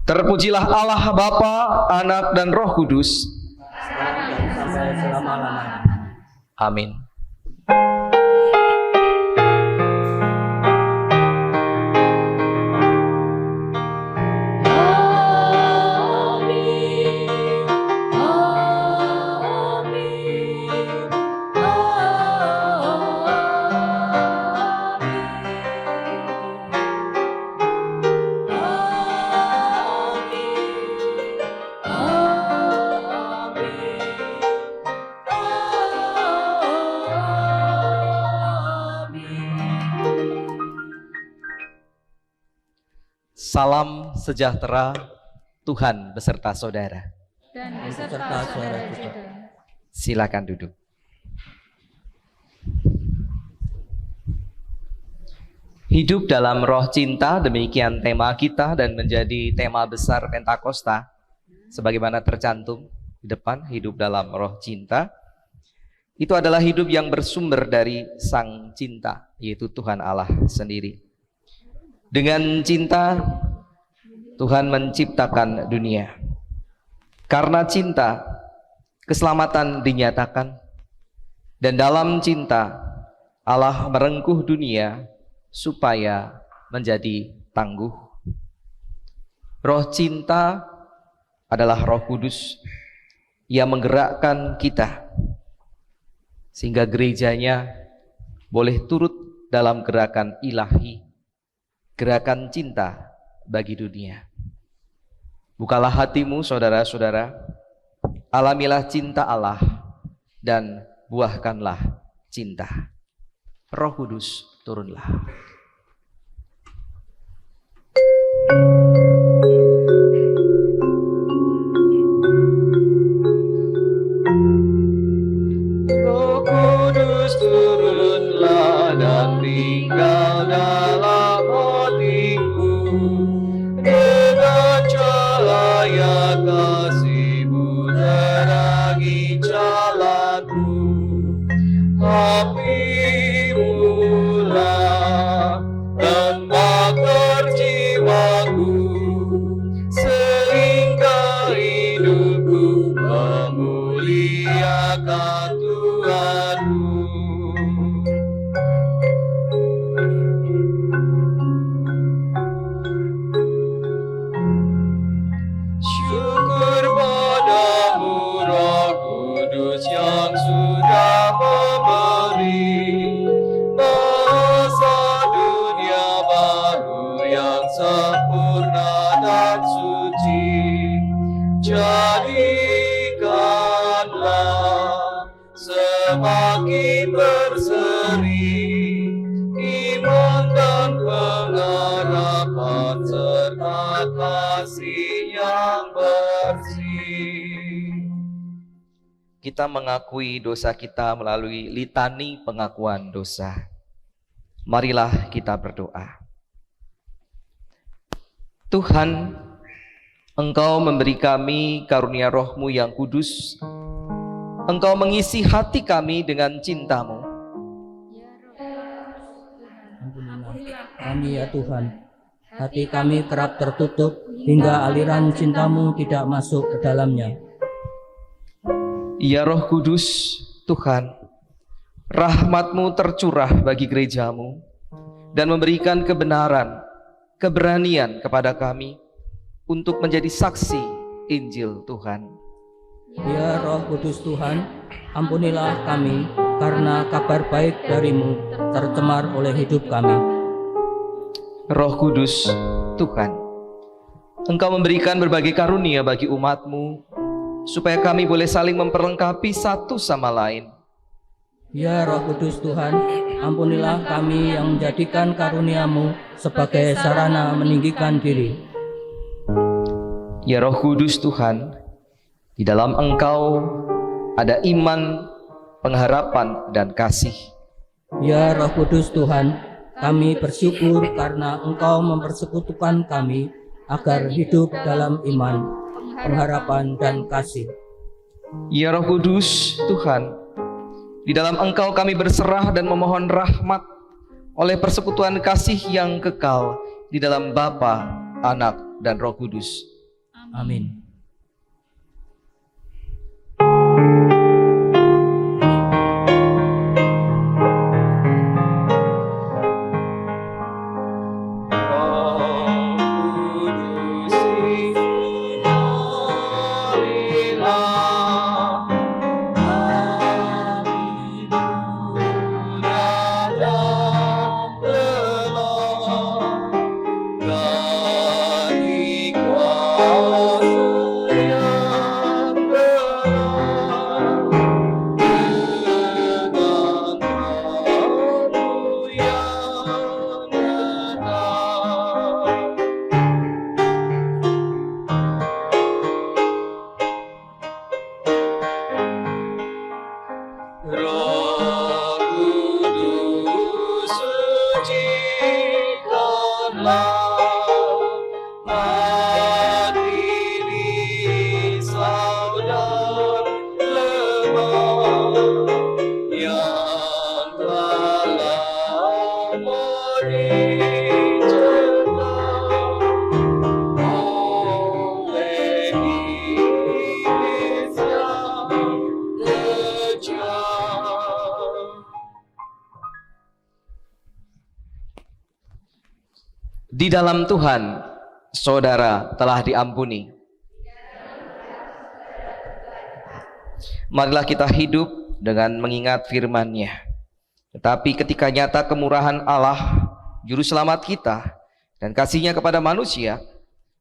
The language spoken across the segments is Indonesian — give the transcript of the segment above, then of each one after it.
Terpujilah Allah Bapa, Anak dan Roh Kudus. Sampai selama-lamanya. Amin. Salam sejahtera Tuhan beserta saudara. Dan beserta saudara juga. Silakan duduk. Hidup dalam roh cinta, demikian tema kita dan menjadi tema besar Pentakosta. Sebagaimana tercantum di depan, hidup dalam roh cinta. Itu adalah hidup yang bersumber dari Sang Cinta, yaitu Tuhan Allah sendiri. Dengan cinta, Tuhan menciptakan dunia. Karena cinta, keselamatan dinyatakan. Dan dalam cinta, Allah merengkuh dunia supaya menjadi tangguh. Roh cinta adalah Roh Kudus yang menggerakkan kita, sehingga gerejanya boleh turut dalam gerakan ilahi, gerakan cinta bagi dunia. Bukalah hatimu saudara-saudara, alamilah cinta Allah dan buahkanlah cinta. Roh Kudus turunlah. Roh Kudus turunlah dan tinggal dalam hatiku, dengan cahaya kasih-Mu terangi jalanku. Api-Mu lah tembakar jiwaku, sehingga hidupku memuliakan Tuhanmu. Syukur padamu Roh Kudus yang sudah memberi masa dunia baru yang sempurna dan suci. Jadikanlah semakin berseri iman dan pengharapan serta kasih yang bersih. Kita mengakui dosa kita melalui litani pengakuan dosa. Marilah kita berdoa. Tuhan, Engkau memberi kami karunia Roh-Mu yang kudus. Engkau mengisi hati kami dengan cinta-Mu. Ampunilah kami ya Tuhan. Hati kami kerap tertutup hingga aliran cinta-Mu tidak masuk ke dalamnya. Ya Roh Kudus, Tuhan, rahmat-Mu tercurah bagi gereja-Mu dan memberikan kebenaran, keberanian kepada kami untuk menjadi saksi Injil Tuhan. Ya Roh Kudus Tuhan, ampunilah kami karena kabar baik dari-Mu tercemar oleh hidup kami. Roh Kudus, Tuhan, Engkau memberikan berbagai karunia bagi umat-Mu supaya kami boleh saling memperlengkapi satu sama lain. Ya Roh Kudus Tuhan, ampunilah kami yang menjadikan karunia-Mu sebagai sarana meninggikan diri. Ya Roh Kudus Tuhan, di dalam Engkau ada iman, pengharapan, dan kasih. Ya Roh Kudus Tuhan, kami bersyukur karena Engkau mempersekutukan kami agar hidup dalam iman, pengharapan, dan kasih. Ya Roh Kudus Tuhan, di dalam Engkau kami berserah dan memohon rahmat oleh persekutuan kasih yang kekal di dalam Bapa, Anak, dan Roh Kudus. Amin. Roh Kudus sucikanlah hati ini saudara lemah yang telah lama dicegah oleh iblis yang kejam. Di dalam Tuhan, saudara telah diampuni. Marilah kita hidup dengan mengingat firman-Nya. Tetapi ketika nyata kemurahan Allah, Juru Selamat kita, dan kasih-Nya kepada manusia,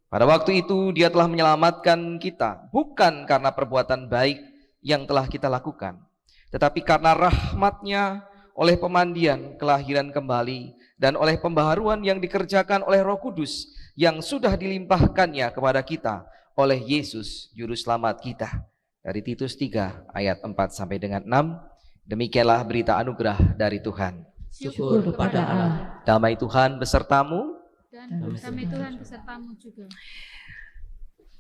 pada waktu itu Dia telah menyelamatkan kita, bukan karena perbuatan baik yang telah kita lakukan, tetapi karena rahmat-Nya oleh pemandian kelahiran kembali dan oleh pembaharuan yang dikerjakan oleh Roh Kudus yang sudah dilimpahkannya kepada kita oleh Yesus Juru Selamat kita. Dari Titus 3 ayat 4 sampai dengan 6. Demikianlah berita anugerah dari Tuhan. Syukur kepada Allah. Damai Tuhan besertamu. Dan damai Tuhan besertamu juga.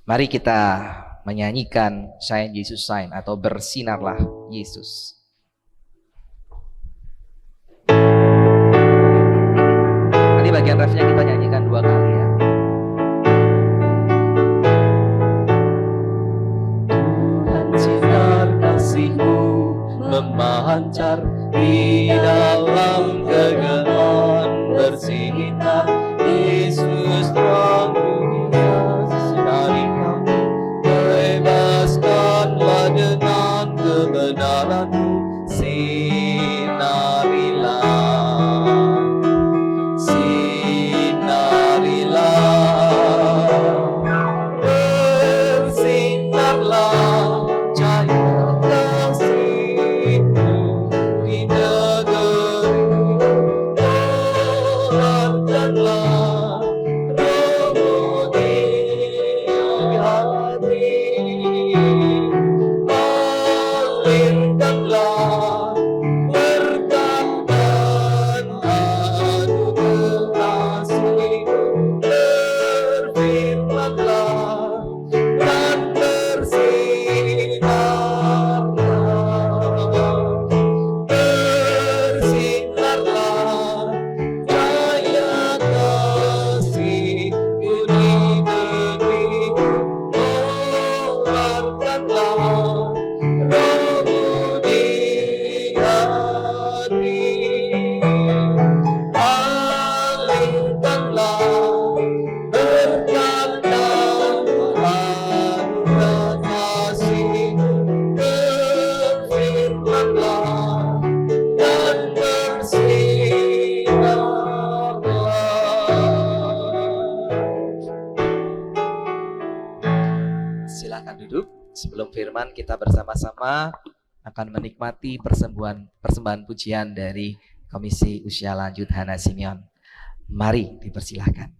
Mari kita menyanyikan Shine Jesus Shine atau Bersinarlah Yesus. Nanti bagian refnya kita nyanyikan 2 kali ya. Tuhan sinar kasih-Mu memancar di dalam kegelapan bersinar. Yesus terang dunia, sinari kami, bebaskanlah dengan kebenaran-Mu. Sinarilah, sinarilah, bersinarlah cahaya kasih-Mu di negeri. Harapkanlah Roh-Mu di hati, alirkanlah berkat dan anugerah kasih-Mu, berfirmanlah dan bersinarlah, bersinarlah cahaya kasih-Mu di negeri-Mu. Harapkanlah Roh-Mu di hati, alirkanlah berkat dan anugerah kasih-Mu, berfirmanlah dan bersinarlah. Silakan duduk. Sebelum firman, kita bersama-sama akan menikmati persembahan pujian dari Komisi Usia Lanjut Hana Simeon. Mari dipersilahkan.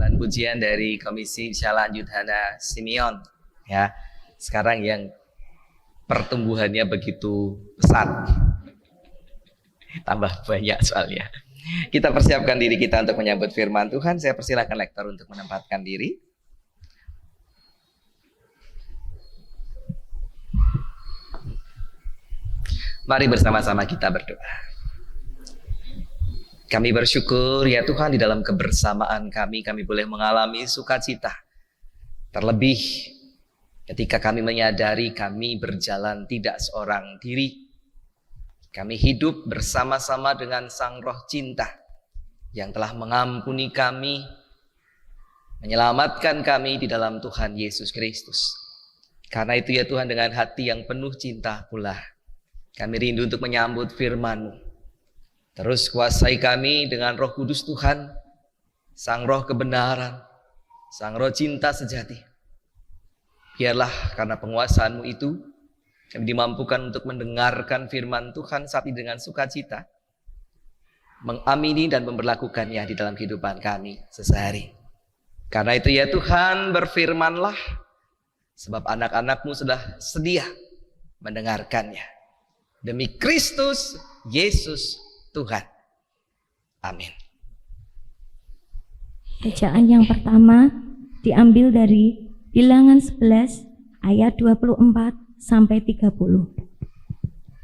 Bahan pujian dari Komisi Misa Lanjut Hana Simeon. Ya, sekarang yang pertumbuhannya begitu pesat, tambah banyak soalnya. Kita persiapkan diri kita untuk menyambut firman Tuhan. Saya persilakan lektor untuk menempatkan diri. Mari bersama-sama kita berdoa. Kami bersyukur ya Tuhan, di dalam kebersamaan kami boleh mengalami sukacita. Terlebih ketika kami menyadari kami berjalan tidak seorang diri. Kami hidup bersama-sama dengan Sang Roh Cinta yang telah mengampuni kami, menyelamatkan kami di dalam Tuhan Yesus Kristus. Karena itu ya Tuhan, dengan hati yang penuh cinta pula kami rindu untuk menyambut firman-Mu. Terus kuasai kami dengan Roh Kudus Tuhan, Sang Roh kebenaran, Sang Roh cinta sejati. Biarlah karena penguasaan-Mu itu, kami dimampukan untuk mendengarkan firman Tuhan saat ini dengan sukacita, mengamini dan memperlakukannya di dalam kehidupan kami sehari-hari. Karena itu ya Tuhan, berfirmanlah, sebab anak-anak-Mu sudah sedia mendengarkannya. Demi Kristus Yesus Tuhan. Amin. Bacaan yang pertama diambil dari Bilangan 11 ayat 24 sampai 30.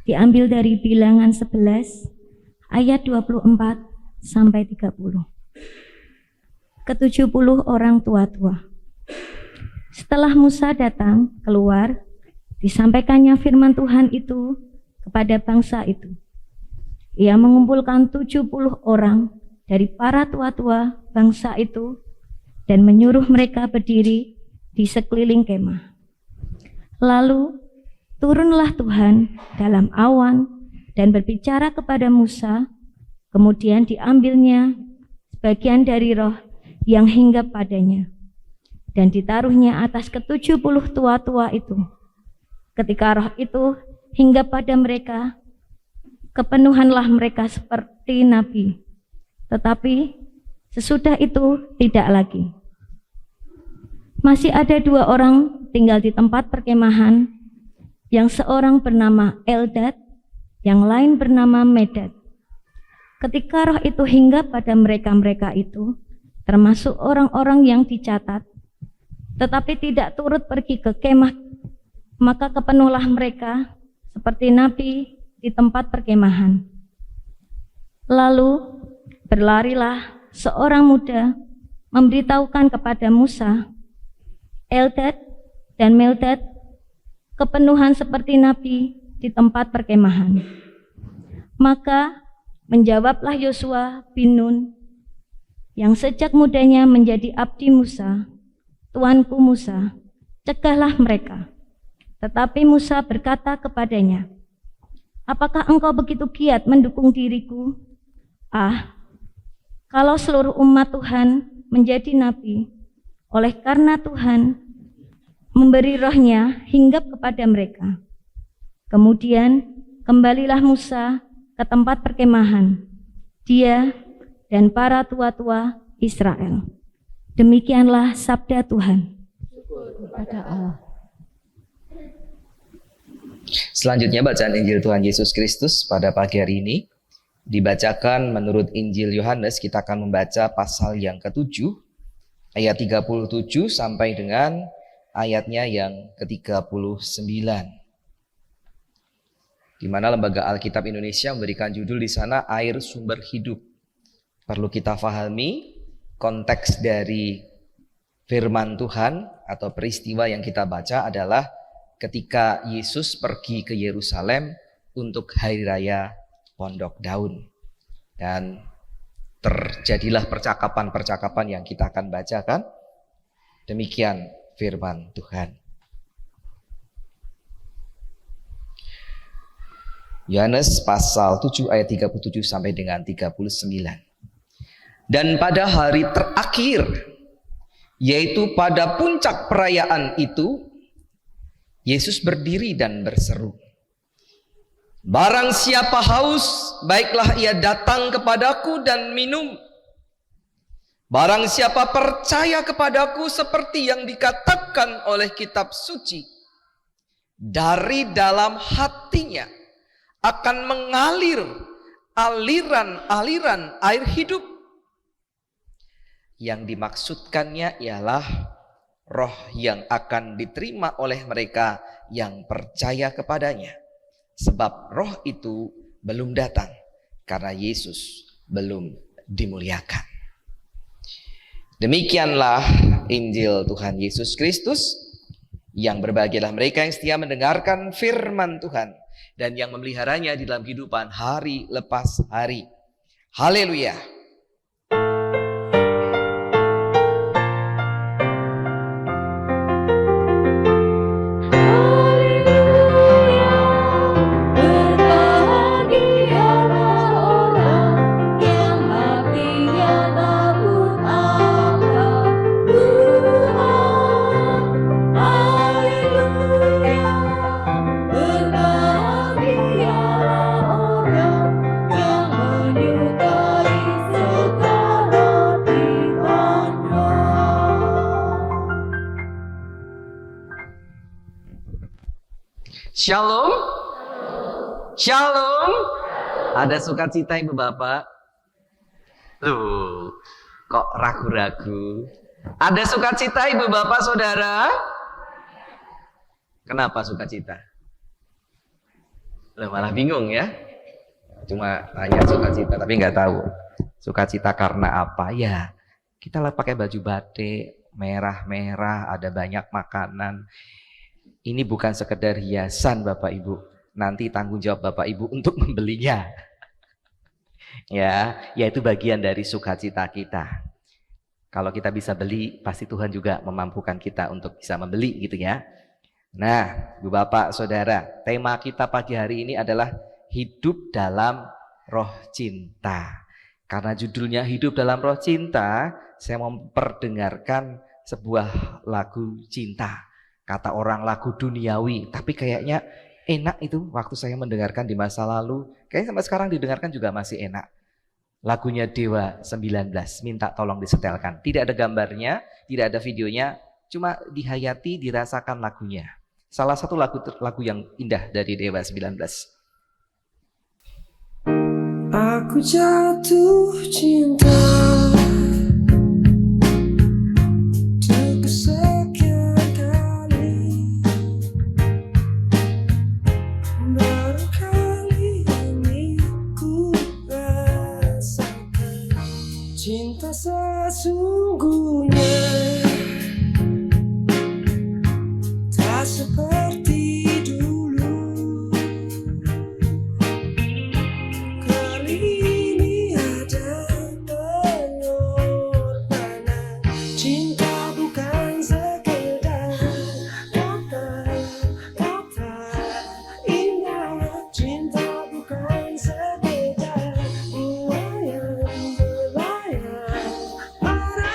Diambil dari Bilangan 11 ayat 24 sampai 30. Ke-70 orang tua-tua. Setelah Musa datang keluar, disampaikannya firman Tuhan itu kepada bangsa itu. Ia mengumpulkan 70 orang dari para tua-tua bangsa itu dan menyuruh mereka berdiri di sekeliling kemah. Lalu turunlah Tuhan dalam awan dan berbicara kepada Musa. Kemudian diambilnya sebagian dari roh yang hinggap padanya dan ditaruhnya atas ke-70 tua-tua itu. Ketika roh itu hinggap pada mereka, kepenuhanlah mereka seperti nabi. Tetapi sesudah itu tidak lagi. Masih ada 2 orang tinggal di tempat perkemahan, yang seorang bernama Eldad, yang lain bernama Medad. Ketika roh itu hinggap pada mereka-mereka itu, termasuk orang-orang yang dicatat, tetapi tidak turut pergi ke kemah, maka kepenuhlah mereka seperti nabi di tempat perkemahan. Lalu berlarilah seorang muda memberitahukan kepada Musa, Eldad dan Meldad kepenuhan seperti nabi di tempat perkemahan. Maka menjawablah Yosua bin Nun, yang sejak mudanya menjadi abdi Musa, Tuanku Musa, cegahlah mereka. Tetapi Musa berkata kepadanya, apakah engkau begitu giat mendukung diriku? Kalau seluruh umat Tuhan menjadi nabi, oleh karena Tuhan memberi rohnya hinggap kepada mereka. Kemudian kembalilah Musa ke tempat perkemahan, dia dan para tua-tua Israel. Demikianlah sabda Tuhan. Kepada Allah. Selanjutnya bacaan Injil Tuhan Yesus Kristus pada pagi hari ini dibacakan menurut Injil Yohanes. Kita akan membaca pasal yang ke-7 ayat 37 sampai dengan ayatnya yang ke-39, di mana Lembaga Alkitab Indonesia memberikan judul di sana Air Sumber Hidup. Perlu kita pahami konteks dari firman Tuhan atau peristiwa yang kita baca adalah ketika Yesus pergi ke Yerusalem untuk Hari Raya Pondok Daun. Dan terjadilah percakapan-percakapan yang kita akan bacakan. Demikian firman Tuhan. Yohanes pasal 7 ayat 37 sampai dengan 39. Dan pada hari terakhir, yaitu pada puncak perayaan itu, Yesus berdiri dan berseru, barang siapa haus, baiklah ia datang kepadaku dan minum. Barang siapa percaya kepadaku seperti yang dikatakan oleh kitab suci, dari dalam hatinya akan mengalir aliran-aliran air hidup. Yang dimaksudkannya ialah roh yang akan diterima oleh mereka yang percaya kepadanya. Sebab roh itu belum datang karena Yesus belum dimuliakan. Demikianlah Injil Tuhan Yesus Kristus. Yang berbahagialah mereka yang setia mendengarkan firman Tuhan dan yang memeliharanya di dalam kehidupan hari lepas hari. Haleluya. Shalom. Shalom. Ada sukacita Ibu Bapak? Loh, kok ragu-ragu? Ada sukacita Ibu Bapak Saudara? Kenapa sukacita? Loh, malah bingung ya? Cuma tanya sukacita tapi nggak tahu. Sukacita karena apa? Ya, kita lah pakai baju batik merah-merah, ada banyak makanan. Ini bukan sekedar hiasan Bapak Ibu. Nanti tanggung jawab Bapak Ibu untuk membelinya. Ya, yaitu bagian dari sukacita kita. Kalau kita bisa beli, pasti Tuhan juga memampukan kita untuk bisa membeli gitu ya. Nah, Ibu Bapak Saudara, tema kita pagi hari ini adalah hidup dalam roh cinta. Karena judulnya hidup dalam roh cinta, saya memperdengarkan sebuah lagu cinta. Kata orang lagu duniawi, tapi kayaknya enak itu waktu saya mendengarkan di masa lalu. Kayaknya sampai sekarang didengarkan juga masih enak. Lagunya Dewa 19, minta tolong disetelkan. Tidak ada gambarnya, tidak ada videonya, cuma dihayati, dirasakan lagunya. Salah satu lagu yang indah dari Dewa 19. Aku jatuh cinta untuk kesekian kali, baru kali ini ku rasakan cinta sesungguhnya. Tak seperti dulu, kali ini ada pengorbanan. Cinta bukan sekedar kata-kata indah. Cinta bukan sekedar buah yang berlayar pada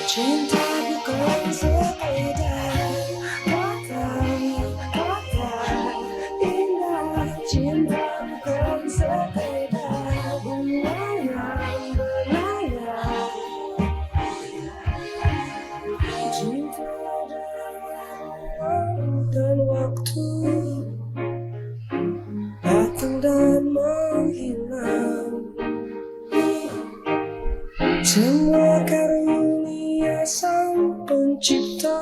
Cinta bukan sekedar kata-kata indah. Cinta bukan sekedar belayang-belayang. Cinta dan waktu datang dan menghilang. Semua karunia Sang Pencipta.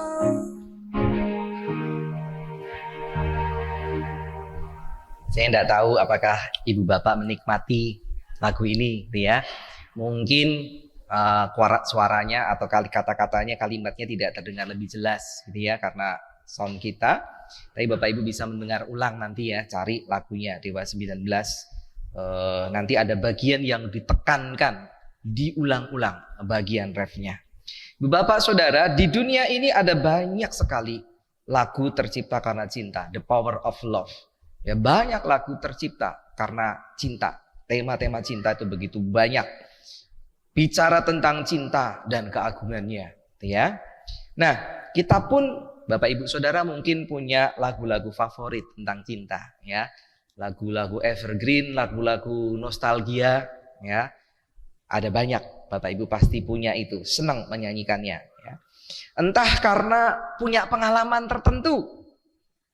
Saya tidak tahu apakah ibu bapak menikmati lagu ini, gitu ya. Mungkin suaranya atau kata-katanya, kalimatnya tidak terdengar lebih jelas, gitu ya, karena sound kita. Tapi bapak ibu bisa mendengar ulang nanti ya, cari lagunya Dewa 19. Nanti ada bagian yang ditekankan, diulang-ulang bagian refnya. Ibu bapak saudara, di dunia ini ada banyak sekali lagu tercipta karena cinta, the power of love. Ya, banyak lagu tercipta karena cinta. Tema-tema cinta itu begitu banyak. Bicara tentang cinta dan keagungannya, ya. Nah, kita pun Bapak Ibu Saudara mungkin punya lagu-lagu favorit tentang cinta, ya. Lagu-lagu evergreen, lagu-lagu nostalgia, ya. Ada banyak, Bapak Ibu pasti punya itu, senang menyanyikannya, ya. Entah karena punya pengalaman tertentu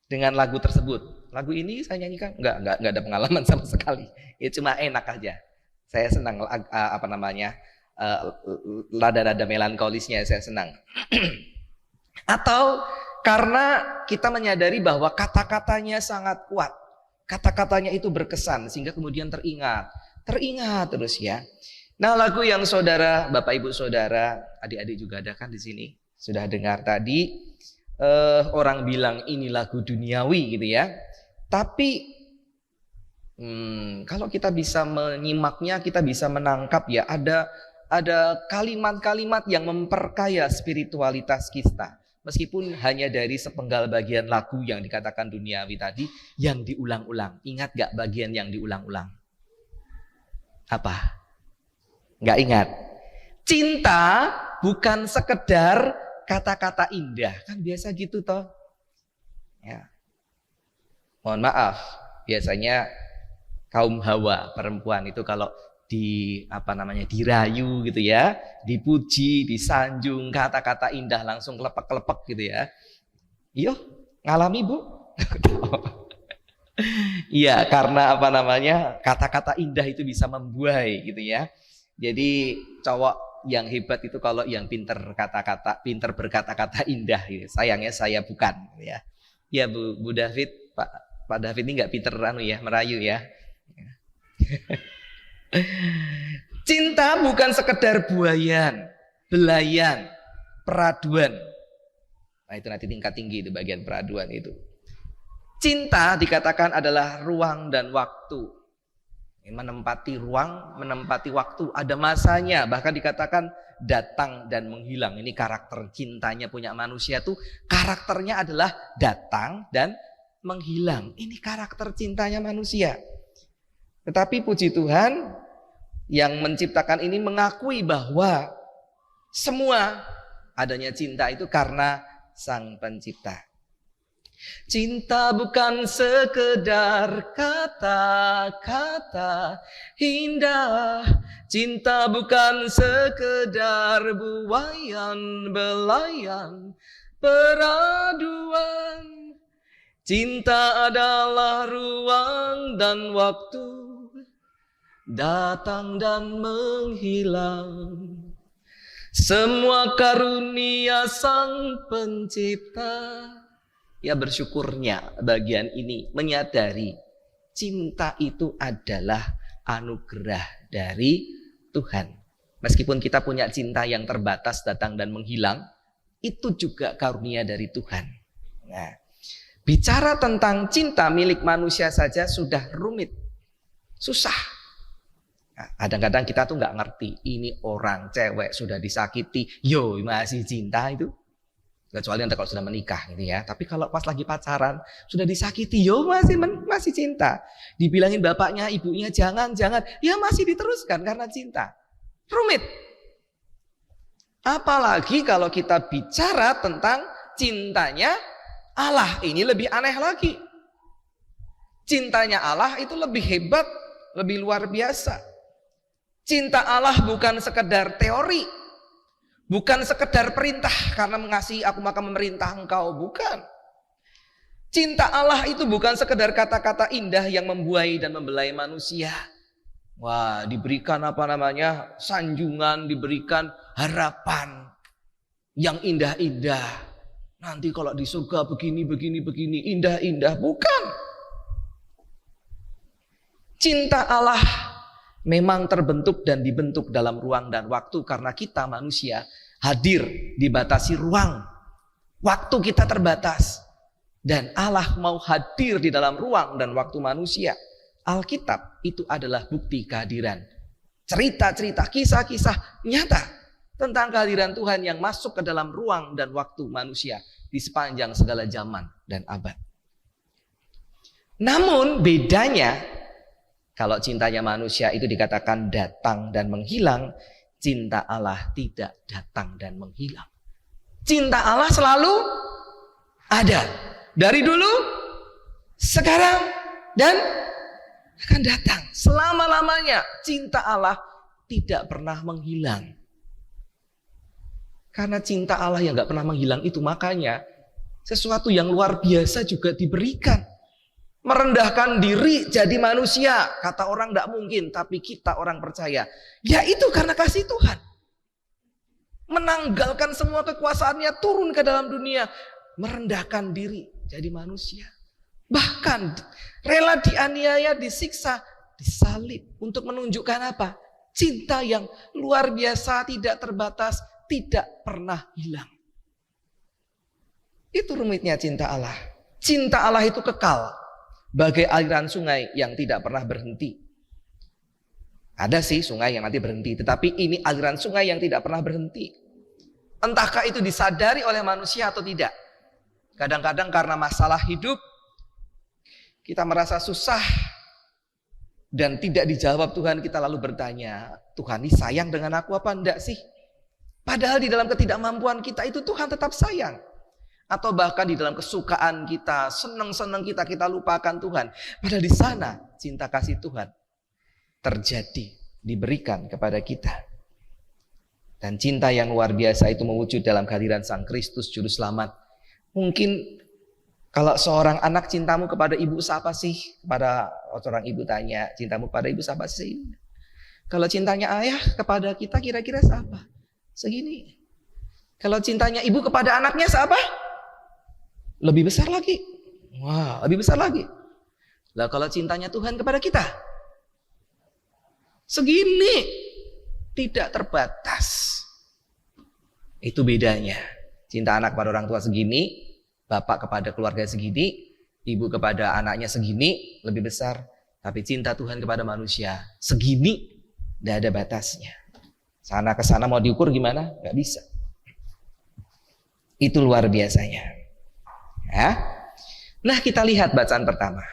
dengan lagu tersebut. Lagu ini saya nyanyikan enggak ada pengalaman sama sekali. Ya cuma enak aja. Saya senang nada-nada melankolisnya saya senang. Atau karena kita menyadari bahwa kata-katanya sangat kuat. Kata-katanya itu berkesan sehingga kemudian teringat terus ya. Nah, lagu yang saudara, Bapak Ibu Saudara, adik-adik juga ada kan di sini. Sudah dengar tadi orang bilang ini lagu duniawi gitu ya. Tapi kalau kita bisa menyimaknya, kita bisa menangkap ya, ada kalimat-kalimat yang memperkaya spiritualitas kita. Meskipun hanya dari sepenggal bagian lagu yang dikatakan duniawi tadi yang diulang-ulang. Ingat gak bagian yang diulang-ulang? Apa? Gak ingat. Cinta bukan sekedar kata-kata indah. Kan biasa gitu toh. Ya. Mohon maaf, biasanya kaum Hawa, perempuan itu kalau dirayu gitu ya, dipuji, disanjung, kata-kata indah langsung kelepek-kelepek gitu ya. Iya, ngalami Bu? Iya, karena kata-kata indah itu bisa membuai gitu ya. Jadi cowok yang hebat itu kalau yang pinter berkata-kata indah gitu. Sayangnya saya bukan ya. Ya Bu David, Pak David ini nggak pinter merayu ya. Cinta bukan sekedar belayan, peraduan. Nah itu nanti tingkat tinggi itu bagian peraduan itu. Cinta dikatakan adalah ruang dan waktu. Menempati ruang, menempati waktu. Ada masanya, bahkan dikatakan datang dan menghilang. Ini karakter cintanya punya manusia tuh. Karakternya adalah datang dan menghilang. Ini karakter cintanya manusia. Tetapi puji Tuhan yang menciptakan ini mengakui bahwa semua adanya cinta itu karena Sang Pencipta. Cinta bukan sekedar kata-kata indah. Cinta bukan sekedar buayan belayang peraduan. Cinta adalah ruang dan waktu, datang dan menghilang. Semua karunia Sang Pencipta. Ya bersyukurnya bagian ini menyadari cinta itu adalah anugerah dari Tuhan. Meskipun kita punya cinta yang terbatas, datang dan menghilang, itu juga karunia dari Tuhan. Nah, bicara tentang cinta milik manusia saja sudah rumit, susah. Nah, kadang-kadang kita tuh nggak ngerti, ini orang cewek sudah disakiti, yo masih cinta itu. Kecuali nanti kalau sudah menikah gitu ya. Tapi kalau pas lagi pacaran sudah disakiti, yo masih cinta. Dibilangin bapaknya, ibunya jangan, ya masih diteruskan karena cinta. Rumit. Apalagi kalau kita bicara tentang cintanya Allah, ini lebih aneh lagi. Cintanya Allah itu lebih hebat, lebih luar biasa. Cinta Allah bukan sekedar teori, bukan sekedar perintah, karena mengasihi aku maka memerintah engkau, bukan. Cinta Allah itu bukan sekedar kata-kata indah yang membuai dan membelai manusia. Wah, diberikan sanjungan, diberikan harapan yang indah-indah. Nanti kalau di surga begini, indah-indah. Bukan. Cinta Allah memang terbentuk dan dibentuk dalam ruang dan waktu, karena kita manusia hadir dibatasi ruang. Waktu kita terbatas. Dan Allah mau hadir di dalam ruang dan waktu manusia. Alkitab itu adalah bukti kehadiran. Cerita-cerita, kisah-kisah nyata tentang kehadiran Tuhan yang masuk ke dalam ruang dan waktu manusia di sepanjang segala zaman dan abad. Namun bedanya, kalau cintanya manusia itu dikatakan datang dan menghilang, cinta Allah tidak datang dan menghilang. Cinta Allah selalu ada. Dari dulu, sekarang, dan akan datang. Selama-lamanya cinta Allah tidak pernah menghilang. Karena cinta Allah yang gak pernah menghilang itu, makanya sesuatu yang luar biasa juga diberikan. Merendahkan diri jadi manusia. Kata orang gak mungkin, tapi kita orang percaya. Ya itu karena kasih Tuhan. Menanggalkan semua kekuasaannya, turun ke dalam dunia. Merendahkan diri jadi manusia. Bahkan rela dianiaya, disiksa, disalib. Untuk menunjukkan apa? Cinta yang luar biasa, tidak terbatas, tidak pernah hilang. Itu rumitnya cinta Allah. Cinta Allah itu kekal, bagai aliran sungai yang tidak pernah berhenti. Ada sih sungai yang nanti berhenti, tetapi ini aliran sungai yang tidak pernah berhenti. Entahkah itu disadari oleh manusia atau tidak. Kadang-kadang karena masalah hidup, kita merasa susah dan tidak dijawab Tuhan, kita lalu bertanya, Tuhan ini sayang dengan aku apa enggak sih? Padahal di dalam ketidakmampuan kita itu Tuhan tetap sayang. Atau bahkan di dalam kesukaan kita, senang-senang kita lupakan Tuhan. Padahal di sana cinta kasih Tuhan terjadi, diberikan kepada kita. Dan cinta yang luar biasa itu mewujud dalam kehadiran Sang Kristus Juru Selamat. Mungkin kalau seorang anak, cintamu kepada ibu siapa sih? Kepada seorang ibu tanya, cintamu kepada ibu siapa sih? Kalau cintanya ayah kepada kita kira-kira siapa? Segini. Kalau cintanya ibu kepada anaknya siapa? Lebih besar lagi. Wah, lebih besar lagi. Lah kalau cintanya Tuhan kepada kita? Segini. Tidak terbatas. Itu bedanya. Cinta anak kepada orang tua segini, bapak kepada keluarga segini, ibu kepada anaknya segini, lebih besar. Tapi cinta Tuhan kepada manusia segini, tidak ada batasnya. Sana ke sana mau diukur gimana? Gak bisa. Itu luar biasanya. Ya. Nah kita lihat bacaan pertama.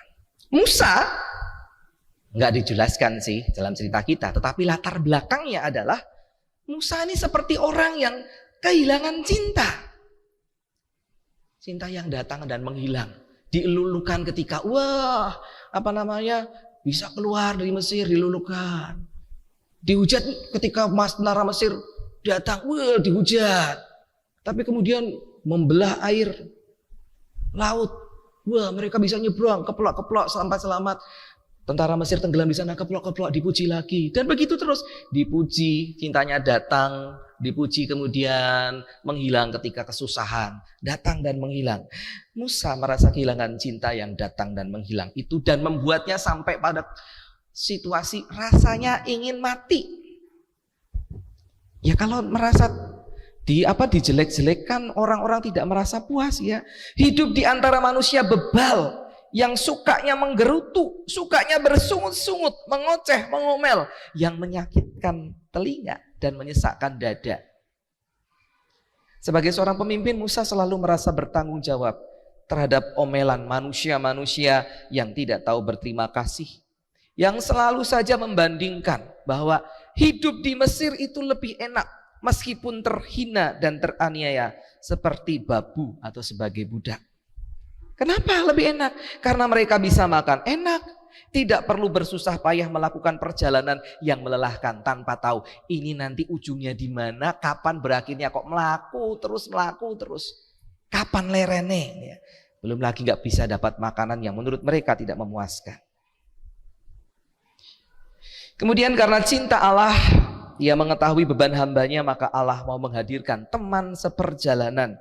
Musa, nggak dijelaskan sih dalam cerita kita, tetapi latar belakangnya adalah Musa ini seperti orang yang kehilangan cinta. Cinta yang datang dan menghilang. Dilulukan ketika, bisa keluar dari Mesir, dilulukan. Dihujat ketika tentara Mesir datang, dihujat. Tapi kemudian membelah air laut. Mereka bisa nyebrang, keplok-keplok sampai selamat. Tentara Mesir tenggelam di sana, keplok-keplok, dipuji lagi. Dan begitu terus, dipuji, cintanya datang, dipuji kemudian menghilang ketika kesusahan. Datang dan menghilang. Musa merasa kehilangan cinta yang datang dan menghilang itu, dan membuatnya sampai pada situasi rasanya ingin mati. Ya kalau merasa dijelek-jelekkan, orang-orang tidak merasa puas ya. Hidup di antara manusia bebal yang sukanya menggerutu, sukanya bersungut-sungut, mengoceh, mengomel, yang menyakitkan telinga dan menyesakkan dada. Sebagai seorang pemimpin, Musa selalu merasa bertanggung jawab terhadap omelan manusia-manusia yang tidak tahu berterima kasih, yang selalu saja membandingkan bahwa hidup di Mesir itu lebih enak, meskipun terhina dan teraniaya seperti babu atau sebagai budak. Kenapa lebih enak? Karena mereka bisa makan enak, tidak perlu bersusah payah melakukan perjalanan yang melelahkan tanpa tahu ini nanti ujungnya di mana, kapan berakhirnya, kok melaku terus. Kapan lerene? Ya. Belum lagi nggak bisa dapat makanan yang menurut mereka tidak memuaskan. Kemudian karena cinta Allah, ia mengetahui beban hambanya, maka Allah mau menghadirkan teman seperjalanan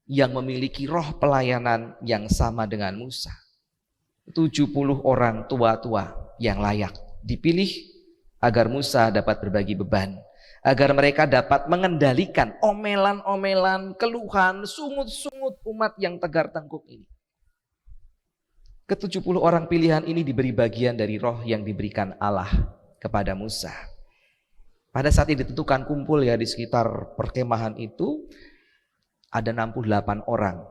yang memiliki roh pelayanan yang sama dengan Musa. 70 orang tua-tua yang layak dipilih agar Musa dapat berbagi beban, agar mereka dapat mengendalikan omelan-omelan, keluhan, sungut-sungut umat yang tegar tengkuk ini. Ke-70 orang pilihan ini diberi bagian dari roh yang diberikan Allah kepada Musa. Pada saat ini ditentukan kumpul ya di sekitar perkemahan itu ada 68 orang.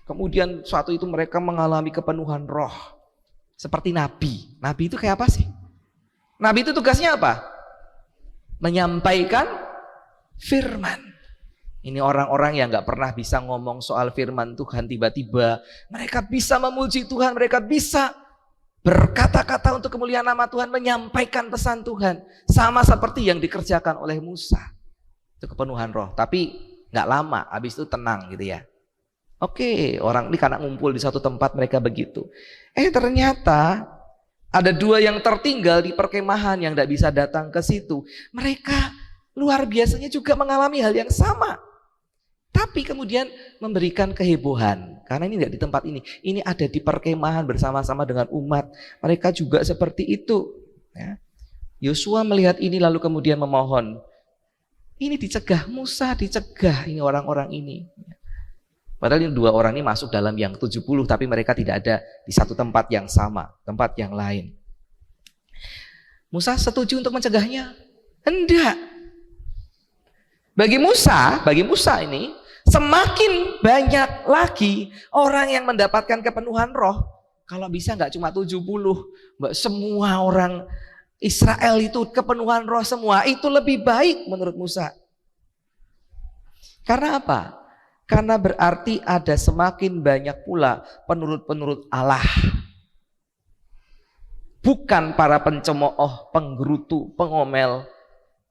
Kemudian suatu itu mereka mengalami kepenuhan roh seperti nabi. Nabi itu kayak apa sih? Nabi itu tugasnya apa? Menyampaikan firman. Ini orang-orang yang gak pernah bisa ngomong soal firman Tuhan, tiba-tiba mereka bisa memuji Tuhan, mereka bisa berkata-kata untuk kemuliaan nama Tuhan, menyampaikan pesan Tuhan. Sama seperti yang dikerjakan oleh Musa. Itu kepenuhan roh. Tapi gak lama, habis itu tenang gitu ya. Oke, orang ini karena ngumpul di satu tempat mereka begitu. Ternyata ada 2 yang tertinggal di perkemahan yang gak bisa datang ke situ. Mereka luar biasanya juga mengalami hal yang sama. Tapi kemudian memberikan kehebohan. Karena ini tidak di tempat ini. Ini ada di perkemahan bersama-sama dengan umat. Mereka juga seperti itu. Yosua melihat ini lalu kemudian memohon. Ini dicegah, Musa dicegah ini orang-orang ini. Padahal ini 2 orang ini masuk dalam yang 70. Tapi mereka tidak ada di satu tempat yang sama. Tempat yang lain. Musa setuju untuk mencegahnya? Hendak. Bagi Musa ini semakin banyak lagi orang yang mendapatkan kepenuhan roh. Kalau bisa nggak cuma 70, semua orang Israel itu kepenuhan roh semua, itu lebih baik menurut Musa. Karena apa? Karena berarti ada semakin banyak pula penurut-penurut Allah. Bukan para pencemooh, penggerutu, pengomel.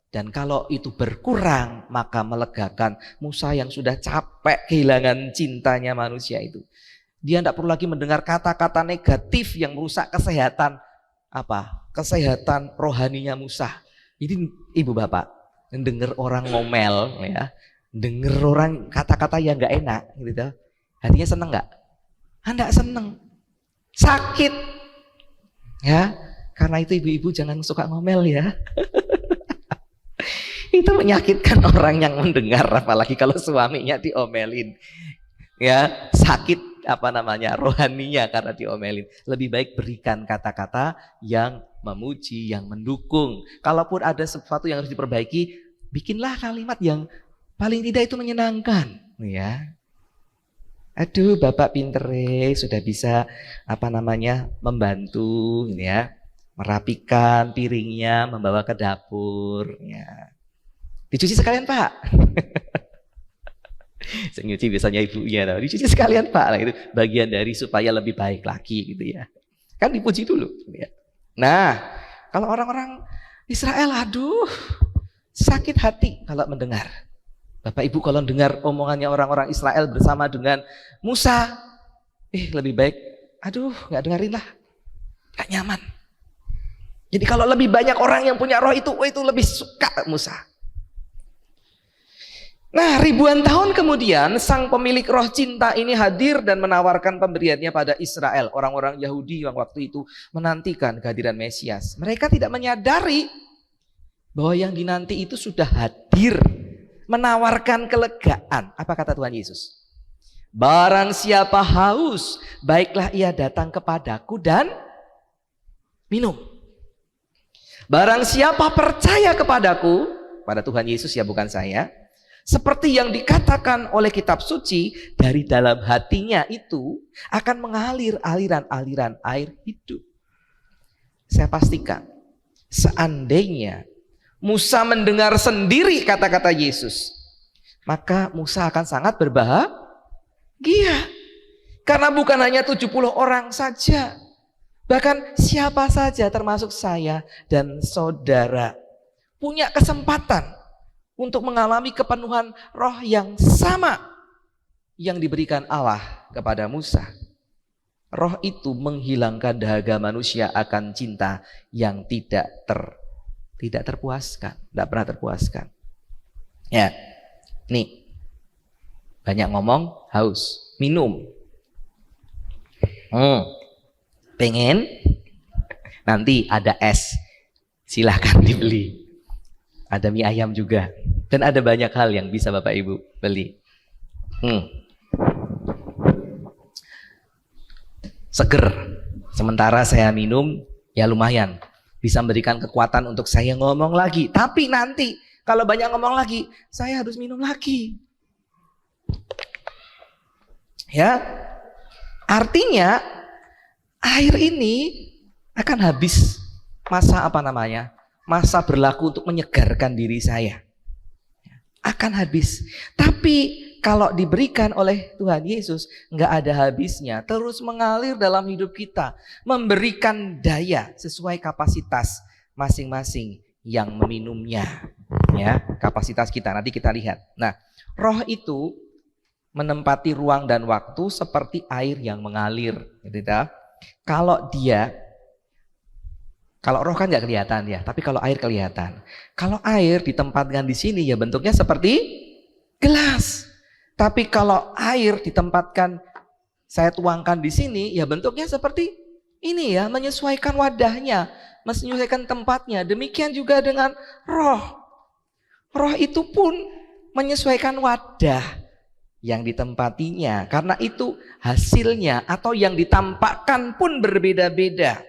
Dan kalau itu berkurang, maka melegakan Musa yang sudah capek kehilangan cintanya manusia itu. Dia tidak perlu lagi mendengar kata-kata negatif yang merusak kesehatan kesehatan rohaninya Musa. Jadi ibu bapak, dengar orang ngomel ya, dengar orang kata-kata yang nggak enak gitu. Hatinya seneng nggak? Nggak seneng. Sakit. Ya, karena itu ibu-ibu jangan suka ngomel ya. Itu menyakitkan orang yang mendengar, apalagi kalau suaminya diomelin. Ya, sakit rohaninya karena diomelin. Lebih baik berikan kata-kata yang memuji, yang mendukung. Kalaupun ada sesuatu yang harus diperbaiki, bikinlah kalimat yang paling tidak itu menyenangkan, ya. Aduh, Bapak pinter sudah bisa membantu ya, merapikan piringnya, membawa ke dapur ya. Dicuci sekalian Pak. Saya nyuci biasanya ibunya, dicuci sekalian Pak. Nah, itu bagian dari supaya lebih baik lagi gitu ya. Kan dipuji dulu. Ya. Nah, kalau orang-orang Israel, aduh, sakit hati kalau mendengar. Bapak Ibu kalau dengar omongannya orang-orang Israel bersama dengan Musa, lebih baik, aduh, nggak dengerin lah, nggak nyaman. Jadi kalau lebih banyak orang yang punya roh itu lebih suka Musa. Nah, ribuan tahun kemudian sang pemilik roh cinta ini hadir dan menawarkan pemberiannya pada Israel. Orang-orang Yahudi yang waktu itu menantikan kehadiran Mesias. Mereka tidak menyadari bahwa yang dinanti itu sudah hadir, menawarkan kelegaan. Apa kata Tuhan Yesus? Barang siapa haus, baiklah ia datang kepadaku dan minum. Barang siapa percaya kepadaku, pada Tuhan Yesus ya bukan saya, seperti yang dikatakan oleh kitab suci, dari dalam hatinya itu akan mengalir aliran-aliran air hidup. Saya pastikan, seandainya Musa mendengar sendiri kata-kata Yesus, maka Musa akan sangat berbahagia. Karena bukan hanya 70 orang saja, bahkan siapa saja termasuk saya dan saudara punya kesempatan untuk mengalami kepenuhan roh yang sama yang diberikan Allah kepada Musa. Roh itu menghilangkan dahaga manusia akan cinta yang tidak terpuaskan, tidak pernah terpuaskan. Ya, nih banyak ngomong, haus, minum. Pengen? Nanti ada es, silahkan dibeli. Ada mie ayam juga, dan ada banyak hal yang bisa Bapak Ibu beli. Seger. Sementara saya minum, ya lumayan. Bisa memberikan kekuatan untuk saya ngomong lagi. Tapi nanti kalau banyak ngomong lagi, saya harus minum lagi. Ya, artinya air ini akan habis masa berlaku untuk menyegarkan diri saya. Akan habis. Tapi kalau diberikan oleh Tuhan Yesus, nggak ada habisnya, terus mengalir dalam hidup kita, memberikan daya sesuai kapasitas masing-masing yang meminumnya. Ya, kapasitas kita nanti kita lihat. Nah, roh itu menempati ruang dan waktu seperti air yang mengalir, gitu ya. Kalau roh kan nggak kelihatan ya, tapi kalau air kelihatan. Kalau air ditempatkan di sini ya bentuknya seperti gelas. Tapi kalau air ditempatkan, saya tuangkan di sini, ya bentuknya seperti ini ya, menyesuaikan wadahnya, menyesuaikan tempatnya. Demikian juga dengan roh. Roh itu pun menyesuaikan wadah yang ditempatinya. Karena itu hasilnya atau yang ditampakkan pun berbeda-beda.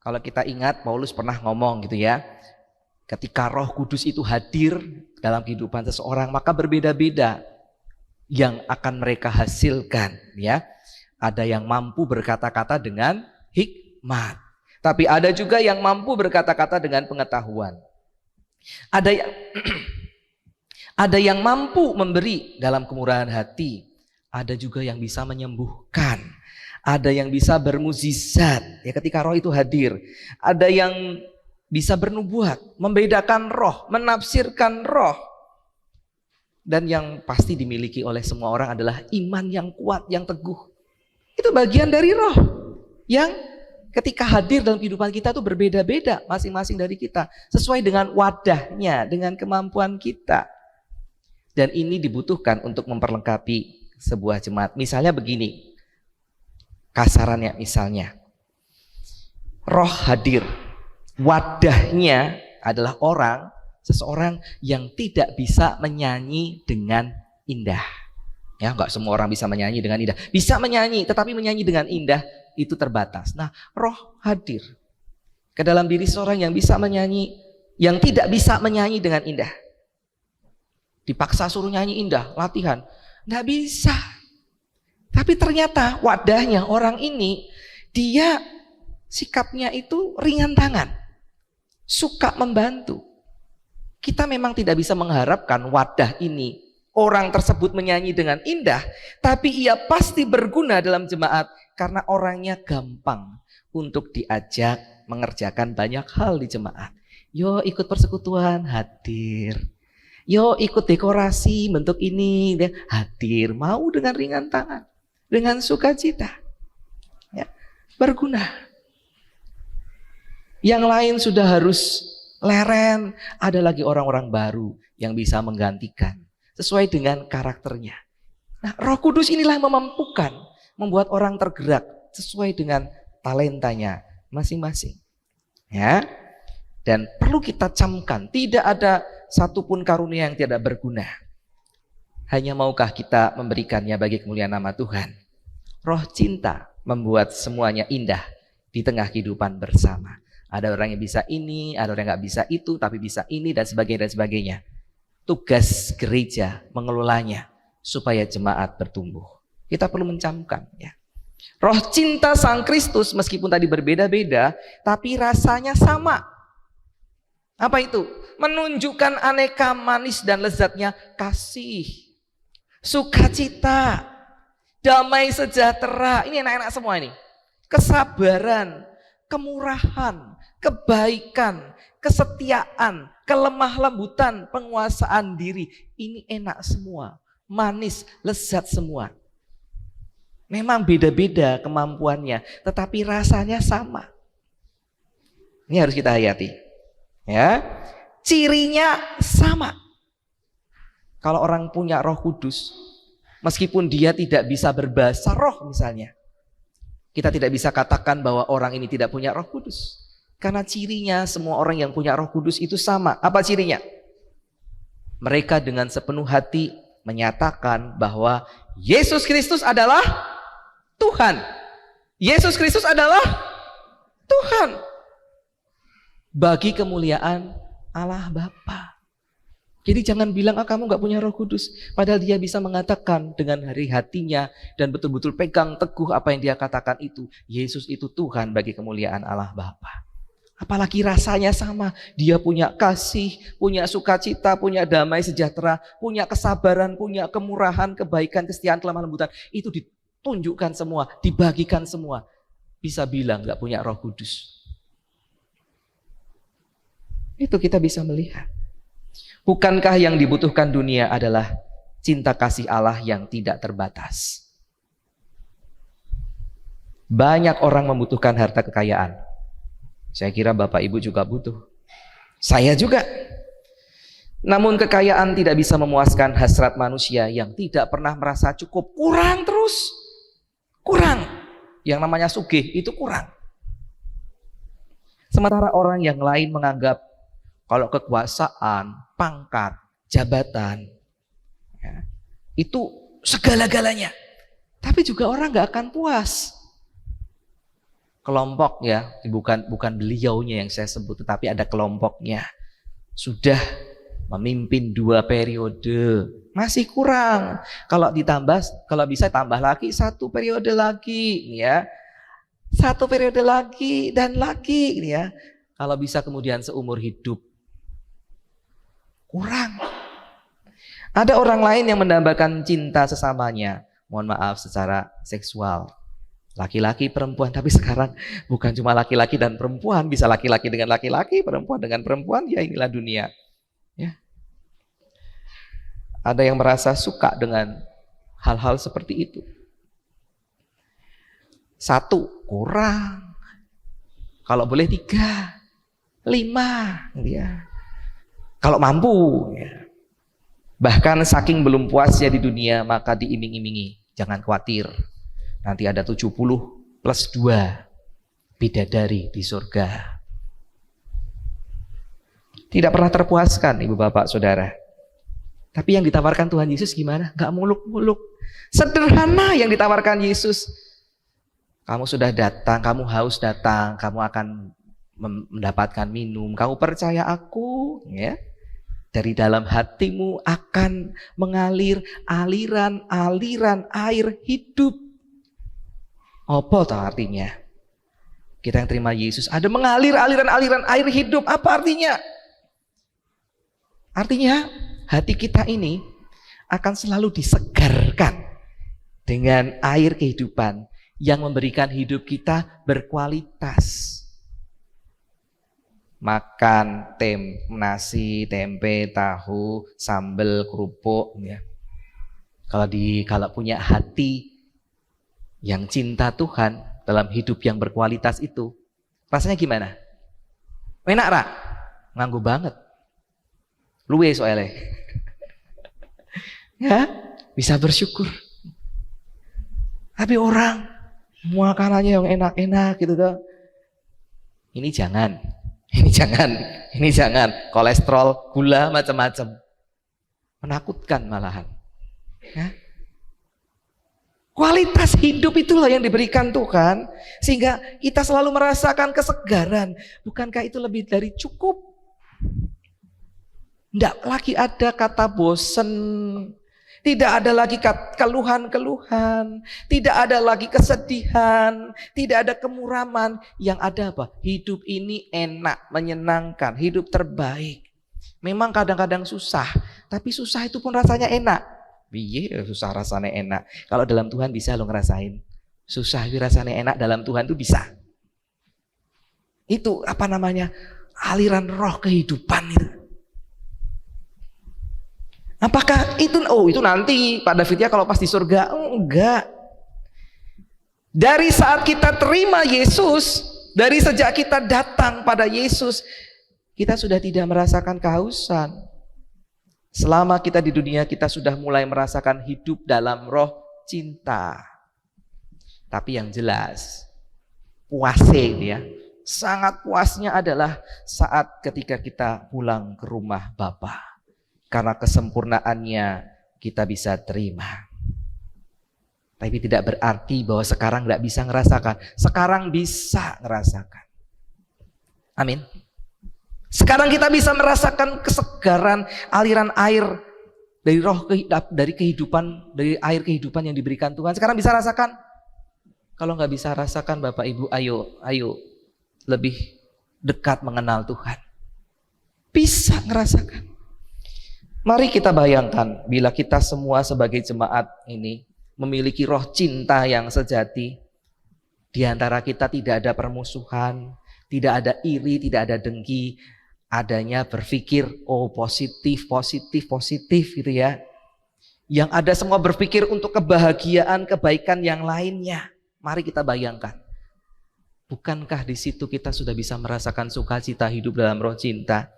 Kalau kita ingat, Paulus pernah ngomong gitu ya, ketika Roh Kudus itu hadir dalam kehidupan seseorang, maka berbeda-beda yang akan mereka hasilkan, ya. Ada yang mampu berkata-kata dengan hikmat, tapi ada juga yang mampu berkata-kata dengan pengetahuan. Ada yang mampu memberi dalam kemurahan hati, ada juga yang bisa menyembuhkan, ada yang bisa bermukjizat ya ketika roh itu hadir, ada yang bisa bernubuat, membedakan roh, menafsirkan roh. Dan yang pasti dimiliki oleh semua orang adalah iman yang kuat, yang teguh. Itu bagian dari roh yang ketika hadir dalam kehidupan kita itu berbeda-beda masing-masing dari kita, sesuai dengan wadahnya, dengan kemampuan kita. Dan ini dibutuhkan untuk memperlengkapi sebuah jemaat. Misalnya begini, kasarannya misalnya, roh hadir, wadahnya adalah seseorang yang tidak bisa menyanyi dengan indah. Ya, enggak semua orang bisa menyanyi dengan indah. Bisa menyanyi, tetapi menyanyi dengan indah itu terbatas. Nah, roh hadir ke dalam diri seorang yang bisa menyanyi, yang tidak bisa menyanyi dengan indah. Dipaksa suruh nyanyi indah, latihan, enggak bisa. Tapi ternyata wadahnya orang ini, dia sikapnya itu ringan tangan, suka membantu. Kita memang tidak bisa mengharapkan wadah ini, orang tersebut menyanyi dengan indah, tapi ia pasti berguna dalam jemaat karena orangnya gampang untuk diajak mengerjakan banyak hal di jemaat. Yo ikut persekutuan, hadir. Yo ikut dekorasi bentuk ini, hadir. Mau dengan ringan tangan, dengan sukacita. Ya, berguna. Yang lain sudah harus leren, ada lagi orang-orang baru yang bisa menggantikan sesuai dengan karakternya. Nah, Roh Kudus inilah yang memampukan membuat orang tergerak sesuai dengan talentanya masing-masing. Ya. Dan perlu kita camkan, tidak ada satupun karunia yang tidak berguna. Hanya maukah kita memberikannya bagi kemuliaan nama Tuhan. Roh cinta membuat semuanya indah di tengah kehidupan bersama. Ada orang yang bisa ini, ada orang yang gak bisa itu, tapi bisa ini dan sebagainya. Tugas gereja mengelolanya supaya jemaat bertumbuh. Kita perlu mencamkan ya. Roh cinta Sang Kristus meskipun tadi berbeda-beda, tapi rasanya sama. Apa itu? Menunjukkan aneka manis dan lezatnya kasih, sukacita, damai sejahtera. Ini enak-enak semua ini. Kesabaran, kemurahan, kebaikan, kesetiaan, kelemah lembutan, penguasaan diri. Ini enak semua, manis, lezat semua. Memang beda-beda kemampuannya, tetapi rasanya sama. Ini harus kita hayati. Ya, cirinya sama. Kalau orang punya Roh Kudus, meskipun dia tidak bisa berbahasa roh misalnya, kita tidak bisa katakan bahwa orang ini tidak punya Roh Kudus. Karena cirinya semua orang yang punya Roh Kudus itu sama. Apa cirinya? Mereka dengan sepenuh hati menyatakan bahwa Yesus Kristus adalah Tuhan. Yesus Kristus adalah Tuhan. Bagi kemuliaan Allah Bapa. Jadi jangan bilang kamu gak punya Roh Kudus. Padahal dia bisa mengatakan dengan hari hatinya dan betul-betul pegang teguh apa yang dia katakan itu. Yesus itu Tuhan bagi kemuliaan Allah Bapa. Apalagi rasanya sama. Dia punya kasih, punya sukacita, punya damai sejahtera, punya kesabaran, punya kemurahan, kebaikan, kesetiaan, kelemah lembutan. Itu ditunjukkan semua, dibagikan semua. Bisa bilang gak punya Roh Kudus. Itu kita bisa melihat. Bukankah yang dibutuhkan dunia adalah cinta kasih Allah yang tidak terbatas? Banyak orang membutuhkan harta kekayaan. Saya kira Bapak Ibu juga butuh. Saya juga. Namun kekayaan tidak bisa memuaskan hasrat manusia yang tidak pernah merasa cukup. Kurang terus. Kurang. Yang namanya sugih itu kurang. Sementara orang yang lain menganggap kalau kekuasaan, pangkat, jabatan, ya, itu segala-galanya. Tapi juga orang gak akan puas. Kelompok ya, bukan beliaunya yang saya sebut, tetapi ada kelompoknya. Sudah memimpin 2 periode, masih kurang. Kalau bisa tambah lagi 1 periode lagi, ya, 1 periode lagi dan lagi, ya. Kalau bisa kemudian seumur hidup. Kurang. Ada orang lain yang mendambakan cinta sesamanya, mohon maaf, secara seksual. Laki-laki, perempuan, tapi sekarang bukan cuma laki-laki dan perempuan, bisa laki-laki dengan laki-laki, perempuan dengan perempuan, ya inilah dunia. Ya. Ada yang merasa suka dengan hal-hal seperti itu. 1, kurang. Kalau boleh 3, 5, ya. Kalau mampu, ya. Bahkan saking belum puasnya di dunia, maka diiming-imingi. Jangan khawatir, nanti ada 70 plus 2 bidadari di surga. Tidak pernah terpuaskan Ibu Bapak Saudara. Tapi yang ditawarkan Tuhan Yesus gimana? Gak muluk-muluk. Sederhana yang ditawarkan Yesus. Kamu sudah datang, kamu haus datang, kamu akan mendapatkan minum. Kamu percaya aku, ya? Dari dalam hatimu akan mengalir aliran-aliran air hidup. Apa itu artinya? Kita yang terima Yesus, ada mengalir aliran-aliran air hidup. Apa artinya? Artinya hati kita ini akan selalu disegarkan dengan air kehidupan yang memberikan hidup kita berkualitas. Makan nasi, tempe, tahu, sambal, kerupuk, ya. Kalau punya hati yang cinta Tuhan dalam hidup yang berkualitas itu, rasanya gimana? Enak ra? Nganggu banget. Luwe soalnya. Ya, bisa bersyukur. Tapi orang makanannya yang enak-enak gitu tuh. Ini jangan. Ini jangan, kolesterol, gula, macam-macam. Menakutkan malahan. Ya. Kualitas hidup itulah yang diberikan Tuhan, sehingga kita selalu merasakan kesegaran. Bukankah itu lebih dari cukup? Tidak lagi ada kata bosen, Tidak ada lagi keluhan-keluhan, tidak ada lagi kesedihan, tidak ada kemuraman. Yang ada apa? Hidup ini enak, menyenangkan, hidup terbaik. Memang kadang-kadang susah, tapi susah itu pun rasanya enak. Iya, susah rasanya enak. Kalau dalam Tuhan bisa lo ngerasain. Susah tapi rasanya enak dalam Tuhan itu bisa. Itu apa namanya? Aliran roh kehidupan itu. Apakah itu nanti Pak Davidnya kalau pas di surga? Enggak. Dari saat kita terima Yesus, dari sejak kita datang pada Yesus, kita sudah tidak merasakan kehausan. Selama kita di dunia, kita sudah mulai merasakan hidup dalam roh cinta. Tapi yang jelas, puasnya, sangat puasnya adalah saat ketika kita pulang ke rumah Bapa. Karena kesempurnaannya kita bisa terima. Tapi tidak berarti bahwa sekarang tidak bisa ngerasakan. Sekarang bisa ngerasakan. Amin. Sekarang kita bisa merasakan kesegaran aliran air dari roh dari kehidupan, dari air kehidupan yang diberikan Tuhan. Sekarang bisa rasakan. Kalau nggak bisa rasakan, Bapak Ibu, ayo lebih dekat mengenal Tuhan. Bisa ngerasakan. Mari kita bayangkan bila kita semua sebagai jemaat ini memiliki roh cinta yang sejati. Di antara kita tidak ada permusuhan, tidak ada iri, tidak ada dengki. Adanya berpikir, positif gitu ya. Yang ada semua berpikir untuk kebahagiaan, kebaikan yang lainnya. Mari kita bayangkan. Bukankah di situ kita sudah bisa merasakan sukacita hidup dalam roh cinta?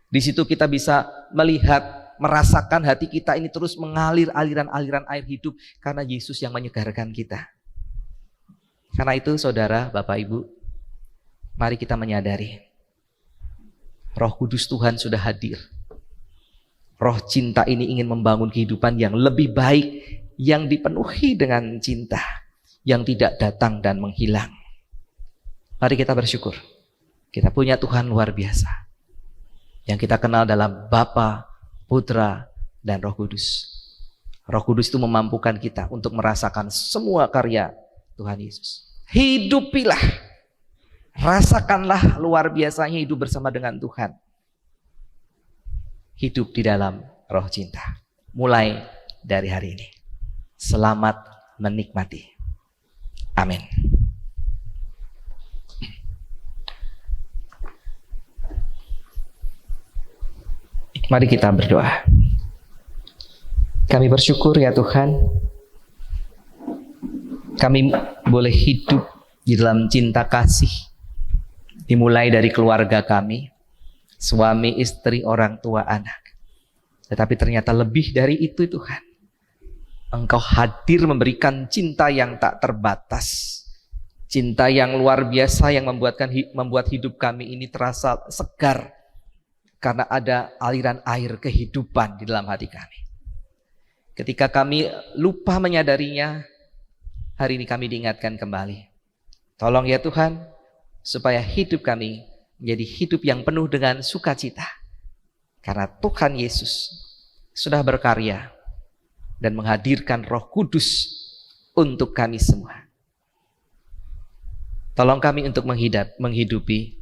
Di situ kita bisa melihat, merasakan hati kita ini terus mengalir aliran-aliran air hidup karena Yesus yang menyegarkan kita. Karena itu saudara, Bapak Ibu, mari kita menyadari Roh Kudus Tuhan sudah hadir. Roh cinta ini ingin membangun kehidupan yang lebih baik, yang dipenuhi dengan cinta, yang tidak datang dan menghilang. Mari kita bersyukur. Kita punya Tuhan luar biasa, yang kita kenal dalam Bapa, Putra, dan Roh Kudus. Roh Kudus itu memampukan kita untuk merasakan semua karya Tuhan Yesus. Hidupilah, rasakanlah luar biasanya hidup bersama dengan Tuhan. Hidup di dalam roh cinta. Mulai dari hari ini. Selamat menikmati. Amin. Mari kita berdoa. Kami bersyukur ya Tuhan, kami boleh hidup di dalam cinta kasih. Dimulai dari keluarga kami, suami, istri, orang tua, anak. Tetapi ternyata lebih dari itu Tuhan. Engkau hadir memberikan cinta yang tak terbatas. Cinta yang luar biasa yang membuat hidup kami ini terasa segar. Karena ada aliran air kehidupan di dalam hati kami. Ketika kami lupa menyadarinya, hari ini kami diingatkan kembali. Tolong ya Tuhan, supaya hidup kami menjadi hidup yang penuh dengan sukacita. Karena Tuhan Yesus sudah berkarya dan menghadirkan Roh Kudus untuk kami semua. Tolong kami untuk menghidupi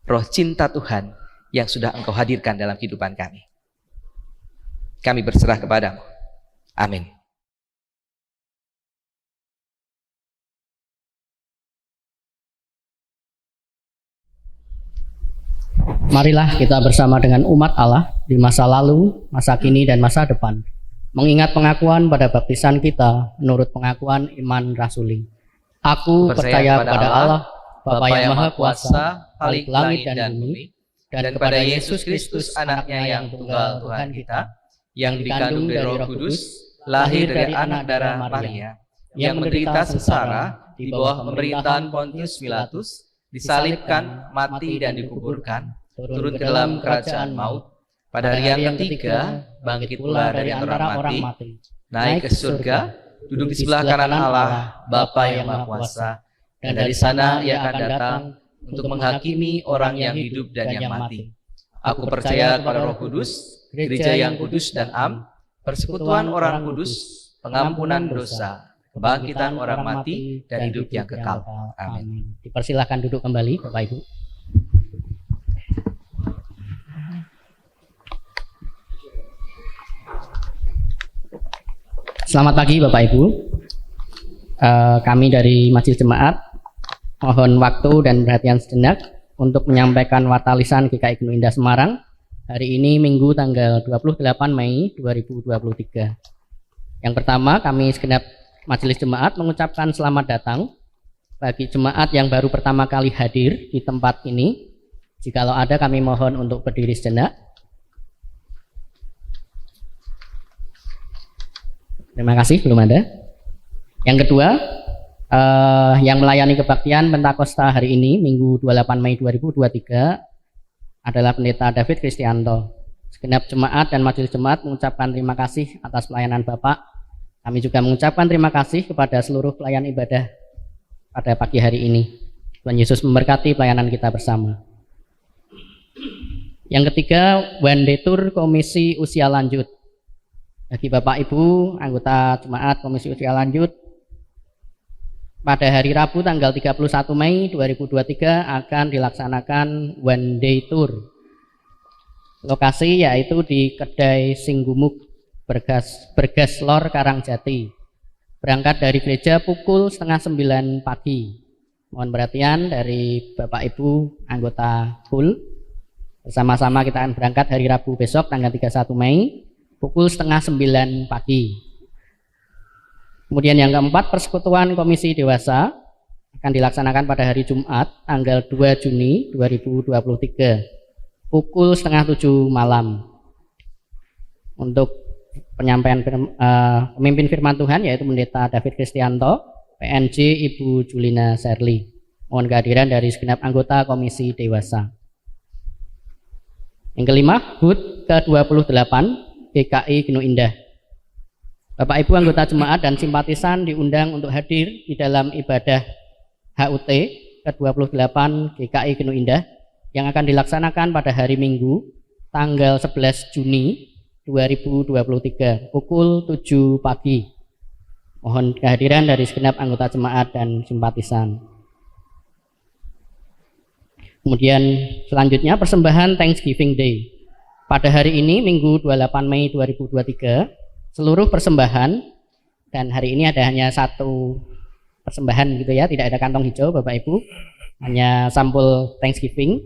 roh cinta Tuhan yang sudah Engkau hadirkan dalam kehidupan kami. Kami berserah kepadamu. Amin. Marilah kita bersama dengan umat Allah di masa lalu, masa kini, dan masa depan, mengingat pengakuan pada baptisan kita menurut pengakuan iman rasuli. Aku percaya kepada Allah, Bapa yang Maha Kuasa, Khalik langit dan bumi, dan kepada Yesus Kristus anaknya yang tunggal Tuhan kita, yang dikandung dari Roh Kudus, lahir dari anak darah Maria, yang menderita sengsara di bawah pemerintahan Pontius Pilatus, disalibkan, mati dan dikuburkan, turun ke dalam kerajaan maut, pada hari yang ketiga bangkit pula dari antara orang mati, naik ke surga, duduk di sebelah kanan Allah, Bapa yang Maha Kuasa, dan dari sana Ia akan datang untuk menghakimi orang yang hidup dan yang mati. Aku percaya kepada Roh Kudus, gereja yang kudus dan am, persekutuan orang kudus, pengampunan dosa, kebangkitan orang mati, dan hidup yang kekal. Amin. Dipersilahkan duduk kembali Bapak Ibu. Selamat pagi Bapak Ibu. Kami dari Majelis Jemaat mohon waktu dan perhatian sejenak untuk menyampaikan watalisan GKI Gunung Indah Semarang hari ini Minggu tanggal 28 Mei 2023. Yang pertama, kami segenap Majelis Jemaat mengucapkan selamat datang bagi jemaat yang baru pertama kali hadir di tempat ini. Jikalau ada, kami mohon untuk berdiri sejenak. Terima kasih, belum ada. Yang kedua, yang melayani kebaktian Pentakosta hari ini, Minggu 28 Mei 2023, adalah Pendeta David Kristianto. Segenap jemaat dan majelis jemaat mengucapkan terima kasih atas pelayanan Bapak. Kami juga mengucapkan terima kasih kepada seluruh pelayan ibadah pada pagi hari ini. Tuhan Yesus memberkati pelayanan kita bersama. Yang ketiga, One Day Tour Komisi Usia Lanjut. Bagi Bapak Ibu anggota jemaat Komisi Usia Lanjut, pada hari Rabu tanggal 31 Mei 2023 akan dilaksanakan One Day Tour. Lokasi yaitu di Kedai Singgumuk, Bergas Lor, Karangjati. Berangkat dari gereja pukul 8:30 pagi. Mohon perhatian dari Bapak Ibu anggota KUL. Bersama-sama kita akan berangkat hari Rabu besok tanggal 31 Mei pukul 8:30 pagi. Kemudian yang keempat, persekutuan komisi dewasa akan dilaksanakan pada hari Jumat tanggal 2 Juni 2023 pukul 6:30 malam. Untuk penyampaian pemimpin firman Tuhan yaitu Pendeta David Kristianto, PNJ Ibu Julina Serli. Mohon kehadiran dari segenap anggota komisi dewasa. Yang kelima, HUT ke-28 GKI Gunung Indah. Bapak Ibu anggota jemaat dan simpatisan diundang untuk hadir di dalam ibadah HUT ke-28 GKI Gunung Indah yang akan dilaksanakan pada hari Minggu tanggal 11 Juni 2023 pukul 7 pagi. Mohon kehadiran dari segenap anggota jemaat dan simpatisan. Kemudian selanjutnya persembahan Thanksgiving Day. Pada hari ini Minggu 28 Mei 2023 seluruh persembahan, dan hari ini ada hanya satu persembahan gitu ya, tidak ada kantong hijau Bapak Ibu, hanya sampul Thanksgiving.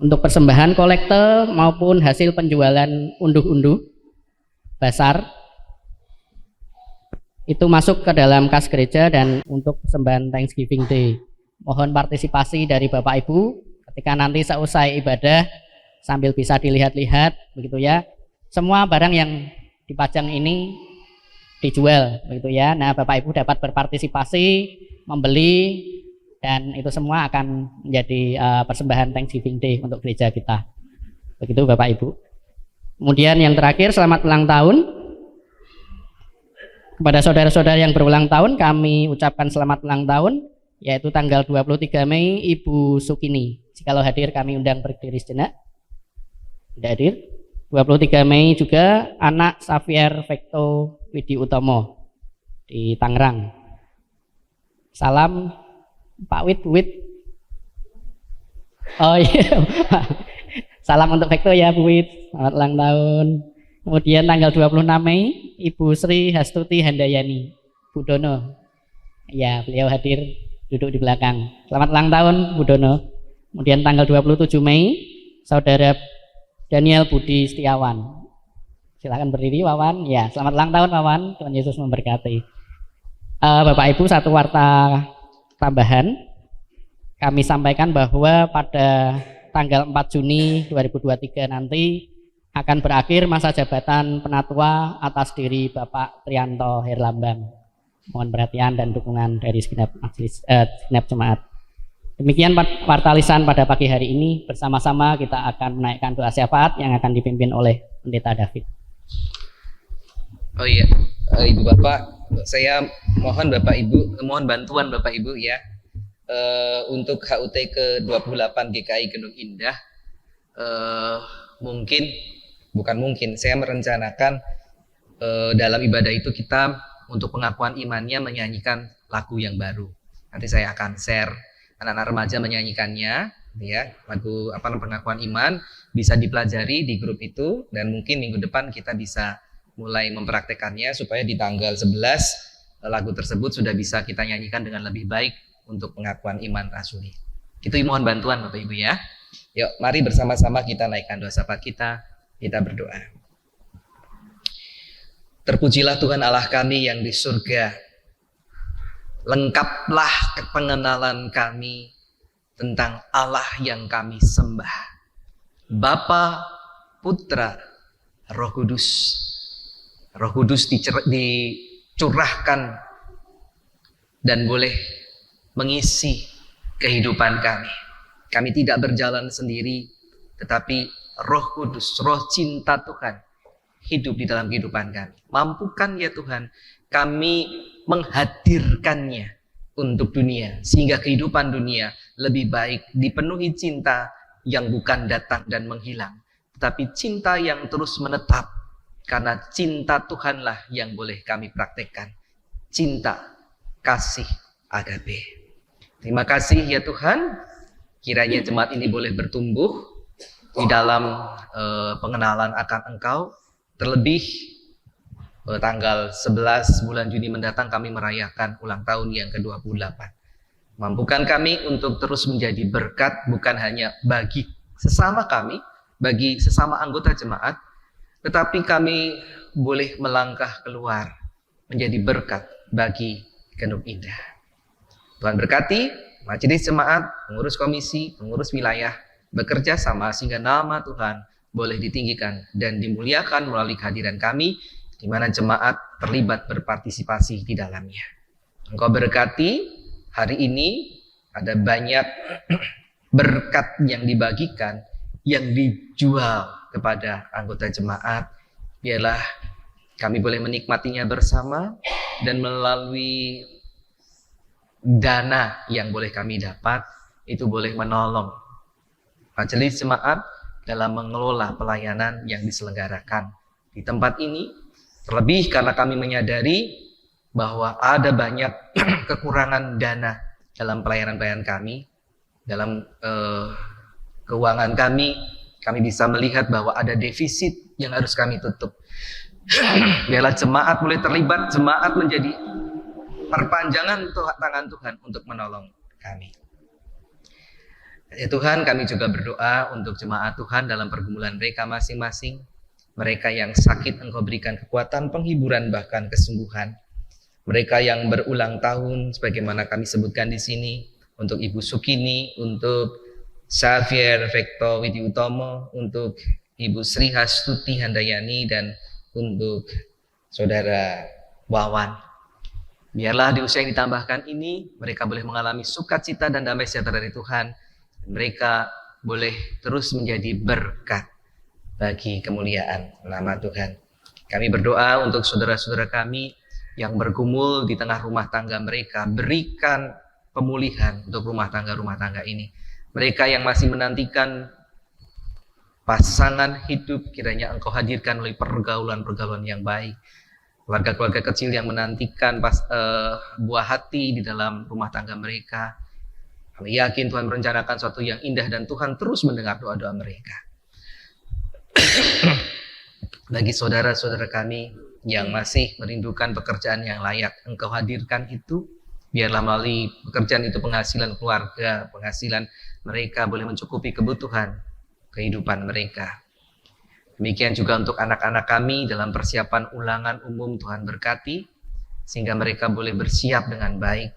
Untuk persembahan kolekte maupun hasil penjualan unduh-unduh basar itu masuk ke dalam kas gereja. Dan untuk persembahan Thanksgiving Day mohon partisipasi dari Bapak Ibu ketika nanti seusai ibadah sambil bisa dilihat-lihat begitu ya. Semua barang yang dipajang ini dijual begitu ya. Nah, Bapak Ibu dapat berpartisipasi membeli dan itu semua akan menjadi persembahan Thanksgiving Day untuk gereja kita. Begitu Bapak Ibu. Kemudian yang terakhir, selamat ulang tahun. Kepada saudara-saudara yang berulang tahun kami ucapkan selamat ulang tahun, yaitu tanggal 23 Mei Ibu Sukini. Jikalau hadir kami undang berdiri sejenak. Tidak hadir. 23 Mei juga anak Xavier Vecto Widi Utomo di Tangerang. Salam Pak Wid. Oh iya. Salam untuk Vecto ya Bu Wid. Selamat ulang tahun. Kemudian tanggal 26 Mei Ibu Sri Hastuti Handayani Bu Dono. Ya, beliau hadir duduk di belakang. Selamat ulang tahun Bu Dono. Kemudian tanggal 27 Mei Saudara Daniel Budi Setiawan. Silakan berdiri Wawan. Ya, selamat ulang tahun Wawan. Tuhan Yesus memberkati. Bapak Ibu, satu warta tambahan. Kami sampaikan bahwa pada tanggal 4 Juni 2023 nanti akan berakhir masa jabatan penatua atas diri Bapak Trianto Herlambang. Mohon perhatian dan dukungan dari segenap jemaat. Demikian warta lisan pada pagi hari ini. Bersama-sama kita akan menaikkan doa syafaat yang akan dipimpin oleh Pendeta David. Oh iya, Ibu Bapak, saya mohon bantuan Bapak Ibu ya, untuk HUT ke-28 GKI Gunung Indah. Mungkin bukan mungkin, saya merencanakan dalam ibadah itu kita untuk pengakuan imannya menyanyikan lagu yang baru. Nanti saya akan share anak-anak remaja menyanyikannya, ya, lagu pengakuan iman bisa dipelajari di grup itu, dan mungkin minggu depan kita bisa mulai mempraktekannya supaya di tanggal 11 lagu tersebut sudah bisa kita nyanyikan dengan lebih baik untuk pengakuan iman rasuli. Itu mohon bantuan Bapak Ibu ya. Yuk, mari bersama-sama kita naikkan doa syafaat kita berdoa. Terpujilah Tuhan Allah kami yang di surga. Lengkaplah pengenalan kami tentang Allah yang kami sembah. Bapa, Putra, Roh Kudus. Roh Kudus dicurahkan dan boleh mengisi kehidupan kami. Kami tidak berjalan sendiri, tetapi Roh Kudus, Roh cinta Tuhan hidup di dalam kehidupan kami. Mampukan ya Tuhan kami menghadirkannya untuk dunia, sehingga kehidupan dunia lebih baik, dipenuhi cinta yang bukan datang dan menghilang, tetapi cinta yang terus menetap, karena cinta Tuhanlah yang boleh kami praktekkan. Cinta, kasih, agape. Terima kasih ya Tuhan, kiranya jemaat ini boleh bertumbuh di dalam pengenalan akan Engkau. Terlebih tanggal 11 bulan Juni mendatang kami merayakan ulang tahun yang ke-28. Mampukan kami untuk terus menjadi berkat, bukan hanya bagi sesama kami, bagi sesama anggota jemaat, tetapi kami boleh melangkah keluar menjadi berkat bagi Genuk Indah. Tuhan berkati majelis jemaat, pengurus komisi, pengurus wilayah, bekerja sama sehingga nama Tuhan boleh ditinggikan dan dimuliakan melalui kehadiran kami, di mana jemaat terlibat berpartisipasi di dalamnya. Engkau berkati hari ini, ada banyak berkat yang dibagikan, yang dijual kepada anggota jemaat. Biarlah kami boleh menikmatinya bersama, dan melalui dana yang boleh kami dapat, itu boleh menolong majelis jemaat dalam mengelola pelayanan yang diselenggarakan di tempat ini. Terlebih karena kami menyadari bahwa ada banyak kekurangan dana dalam pelayanan-pelayanan kami, dalam keuangan kami bisa melihat bahwa ada defisit yang harus kami tutup. Biarlah jemaat mulai terlibat, jemaat menjadi perpanjangan tangan Tuhan untuk menolong kami. Ya Tuhan, kami juga berdoa untuk jemaat Tuhan dalam pergumulan mereka masing-masing. Mereka yang sakit, Engkau berikan kekuatan, penghiburan, bahkan kesembuhan. Mereka yang berulang tahun, sebagaimana kami sebutkan di sini, untuk Ibu Sukini, untuk Xavier Vekto Widi Utomo, untuk Ibu Sri Hastuti Handayani, dan untuk Saudara Wawan. Biarlah di usia yang ditambahkan ini, mereka boleh mengalami sukacita dan damai sejahtera dari Tuhan. Mereka boleh terus menjadi berkat bagi kemuliaan nama Tuhan. Kami berdoa untuk saudara-saudara kami yang bergumul di tengah rumah tangga mereka. Berikan pemulihan untuk rumah tangga ini. Mereka yang masih menantikan pasangan hidup, kiranya Engkau hadirkan melalui pergaulan-pergaulan yang baik. Keluarga-keluarga kecil yang menantikan buah hati di dalam rumah tangga mereka. Kami yakin Tuhan merencanakan sesuatu yang indah, dan Tuhan terus mendengar doa-doa mereka. Bagi saudara-saudara kami yang masih merindukan pekerjaan yang layak, Engkau hadirkan itu. Biarlah melalui pekerjaan itu penghasilan keluarga, penghasilan mereka boleh mencukupi kebutuhan kehidupan mereka. Demikian juga untuk anak-anak kami dalam persiapan ulangan umum, Tuhan berkati, sehingga mereka boleh bersiap dengan baik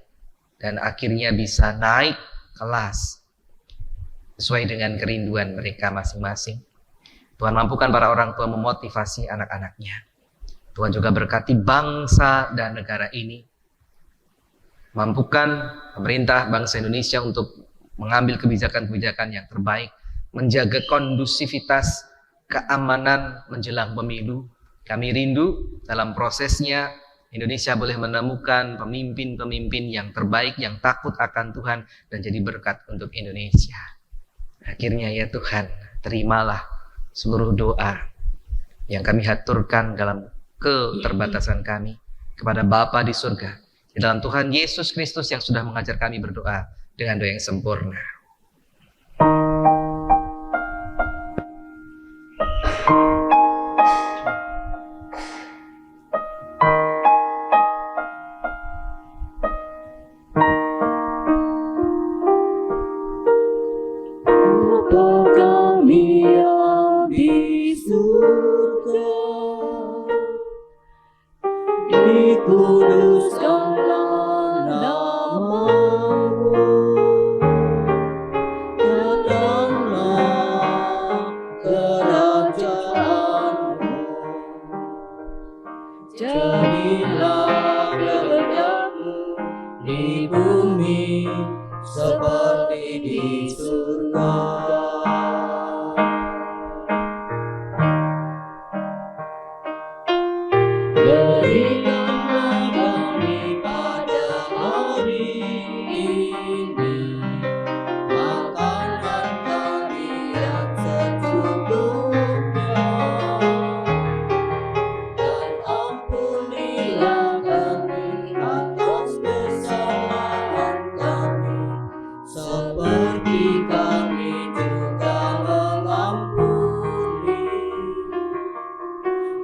dan akhirnya bisa naik kelas sesuai dengan kerinduan mereka masing-masing. Tuhan mampukan para orang tua memotivasi anak-anaknya. Tuhan juga berkati bangsa dan negara ini. Mampukan pemerintah bangsa Indonesia untuk mengambil kebijakan-kebijakan yang terbaik, menjaga kondusivitas keamanan menjelang pemilu. Kami rindu dalam prosesnya Indonesia boleh menemukan pemimpin-pemimpin yang terbaik, yang takut akan Tuhan, dan jadi berkat untuk Indonesia. Akhirnya ya Tuhan, terimalah seluruh doa yang kami haturkan dalam keterbatasan kami kepada Bapa di surga, di dalam Tuhan Yesus Kristus yang sudah mengajar kami berdoa dengan doa yang sempurna. Bapa kami yang di surga, dikuduskanlah nama-Mu, datanglah kerajaan-Mu, jadilah kehendak-Mu di bumi seperti di surga. Berikanlah kami pada hari ini makanan kami yang secukupnya, dan ampunilah kami atas kesalahan kami, seperti kami juga mengampuni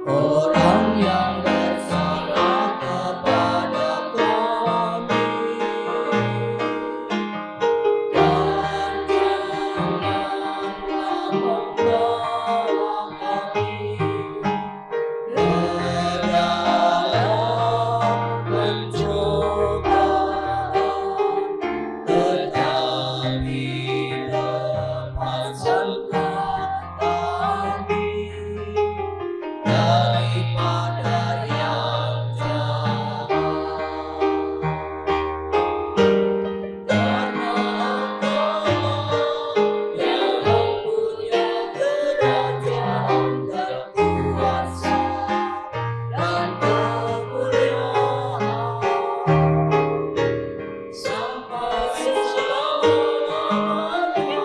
orang yang bersalah kepada kami, dan janganlah membawa kami ke dalam pencobaan, tetapi lepaskanlah kami daripada yang jahat. Karena Engkau yang mempunyai kerajaan dan kuasa dan kemuliaan sampai selama-lamanya.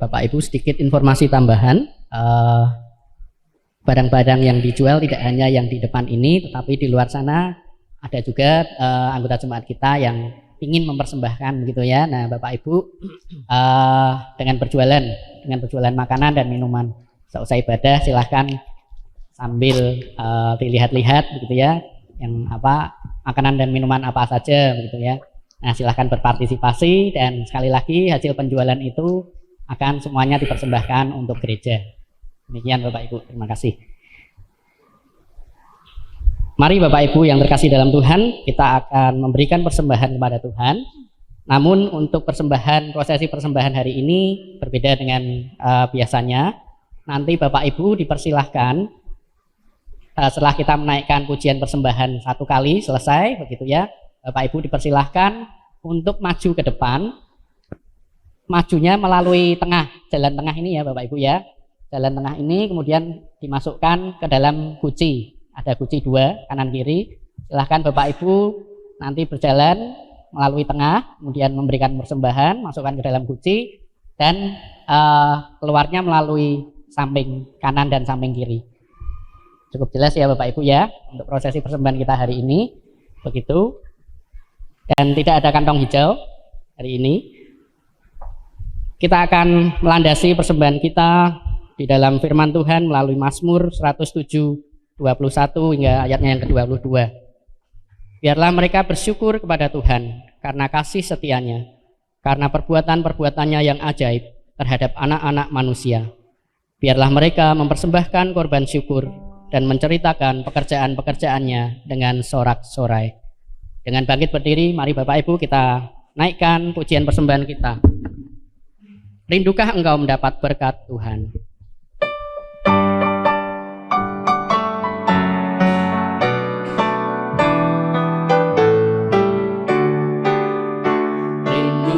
Bapak Ibu, sedikit informasi tambahan. Barang-barang yang dijual tidak hanya yang di depan ini, tetapi di luar sana ada juga anggota jemaat kita yang ingin mempersembahkan begitu ya. Nah, Bapak Ibu, dengan berjualan makanan dan minuman seusai ibadah, silahkan sambil dilihat-lihat begitu ya, yang apa makanan dan minuman apa saja begitu ya. Nah, silahkan berpartisipasi, dan sekali lagi hasil penjualan itu akan semuanya dipersembahkan untuk gereja. Demikian Bapak Ibu, terima kasih. Mari Bapak Ibu yang terkasih dalam Tuhan, kita akan memberikan persembahan kepada Tuhan. Namun untuk prosesi persembahan hari ini berbeda dengan biasanya. Nanti Bapak Ibu dipersilahkan setelah kita menaikkan pujian persembahan satu kali selesai begitu ya, Bapak Ibu dipersilahkan untuk maju ke depan. Majunya melalui jalan tengah ini ya Bapak Ibu ya. Jalan tengah ini kemudian dimasukkan ke dalam guci. Ada guci 2 kanan kiri. Silahkan Bapak Ibu nanti berjalan melalui tengah, kemudian memberikan persembahan, masukkan ke dalam guci, dan keluarnya melalui samping kanan dan samping kiri. Cukup jelas ya Bapak Ibu ya untuk prosesi persembahan kita hari ini. Begitu. Dan tidak ada kantong hijau hari ini. Kita akan melandasi persembahan kita di dalam firman Tuhan melalui Mazmur 107:21 hingga ayatnya yang ke-22. Biarlah mereka bersyukur kepada Tuhan karena kasih setianya, karena perbuatan-perbuatannya yang ajaib terhadap anak-anak manusia. Biarlah mereka mempersembahkan korban syukur dan menceritakan pekerjaan-pekerjaannya dengan sorak-sorai. Dengan bangkit berdiri, mari Bapak Ibu kita naikkan pujian persembahan kita. Rindukah engkau mendapat berkat Tuhan? Rindu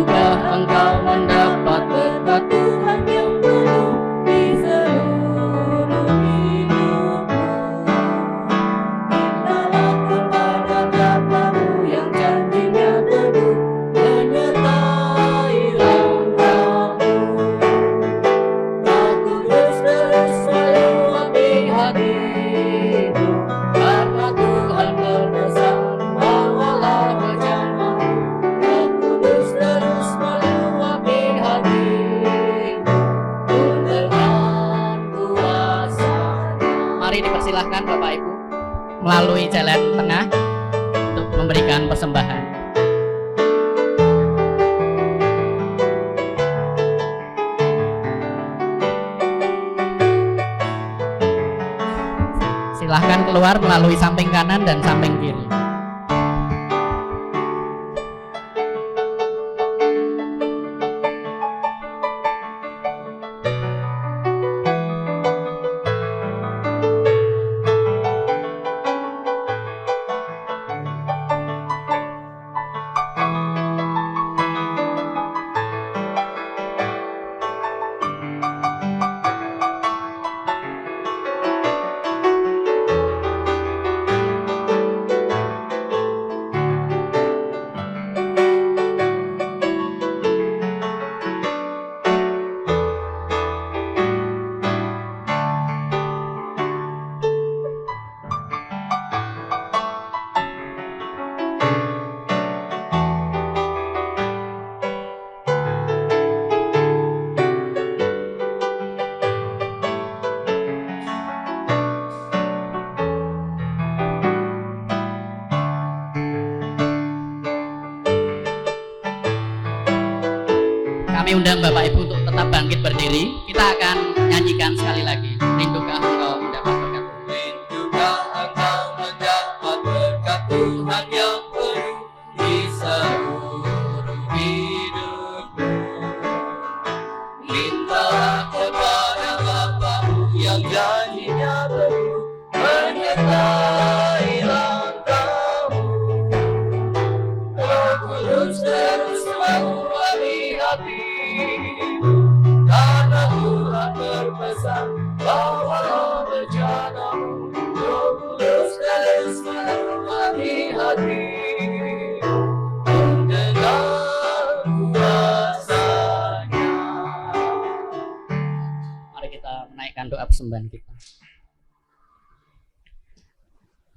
Silahkan Bapak Ibu melalui jalan tengah untuk memberikan persembahan. Silahkan keluar melalui samping kanan dan samping kiri. Kami undang Bapak Ibu untuk tetap bangkit berdiri. Kita akan nyanyikan sekali lagi. Rindukah engkau mendapat berkat? Rindukah engkau mendapat berkat Tuhan yang penuh di seluruh hidupmu? Mintalah kepada Bapamu yang janjinya teguh menyertai langkahmu. Roh Kudus terus menguasai hatimu, karena Tuhan berpesan bahwa rencanamu. Roh Kudus terus menguasai hatimu dengan kuasa-Nya. Mari kita menaikkan doa persembahan kita.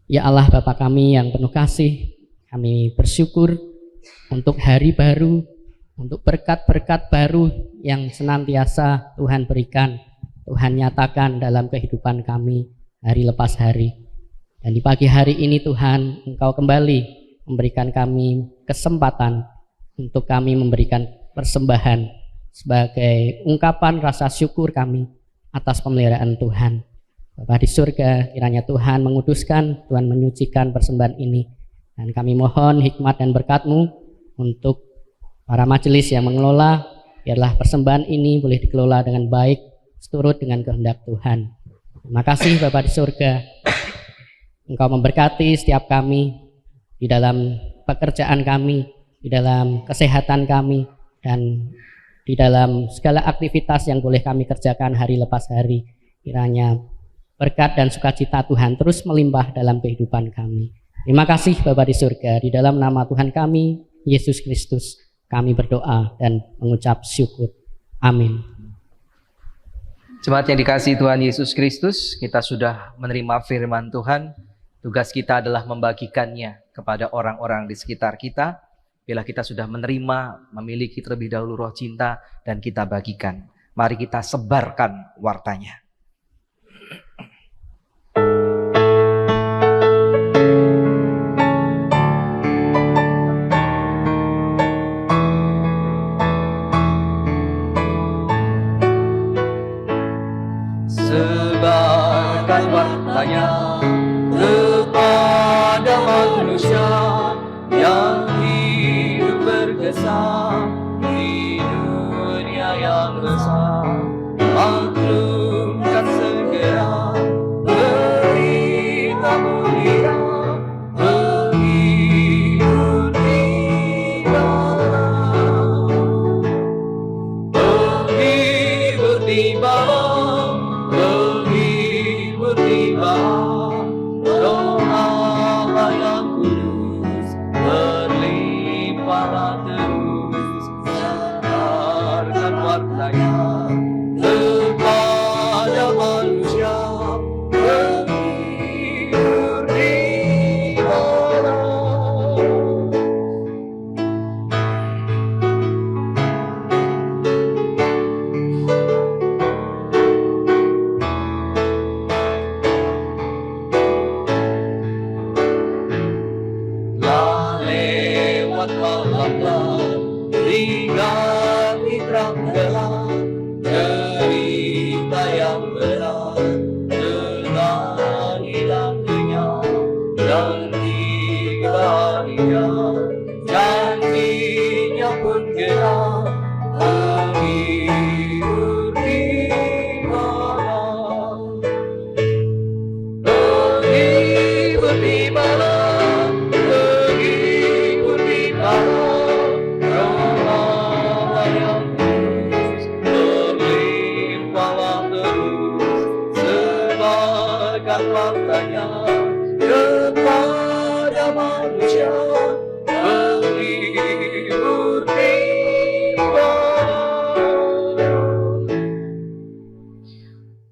Ya Allah Bapa kami yang penuh kasih, kami bersyukur untuk hari baru, untuk berkat-berkat baru yang senantiasa Tuhan berikan, Tuhan nyatakan dalam kehidupan kami hari lepas hari. Dan di pagi hari ini Tuhan, Engkau kembali memberikan kami kesempatan untuk kami memberikan persembahan sebagai ungkapan rasa syukur kami atas pemeliharaan Tuhan. Bapa di surga, kiranya Tuhan menguduskan, Tuhan menyucikan persembahan ini. Dan kami mohon hikmat dan berkat-Mu untuk para majelis yang mengelola, biarlah persembahan ini boleh dikelola dengan baik, seturut dengan kehendak Tuhan. Terima kasih Bapa di surga, Engkau memberkati setiap kami di dalam pekerjaan kami, di dalam kesehatan kami, dan di dalam segala aktivitas yang boleh kami kerjakan hari lepas hari. Kiranya berkat dan sukacita Tuhan terus melimpah dalam kehidupan kami. Terima kasih Bapa di surga, di dalam nama Tuhan kami, Yesus Kristus, kami berdoa dan mengucap syukur. Amin. Jemaat yang dikasihi Tuhan Yesus Kristus, kita sudah menerima firman Tuhan. Tugas kita adalah membagikannya kepada orang-orang di sekitar kita. Bila kita sudah menerima, memiliki terlebih dahulu roh cinta, dan kita bagikan. Mari kita sebarkan wartanya. Sebarkan wartanya kepada manusia yang hidup berkesan di dunia yang besar. Maklumkan segera berita mulia, menghibur di bawah, menghibur di bawah, menghibur di bawah. Roh Allah yang kudus berlimpahlah terus. Sebarkan wartanya kepada manusia, menghibur di bawah.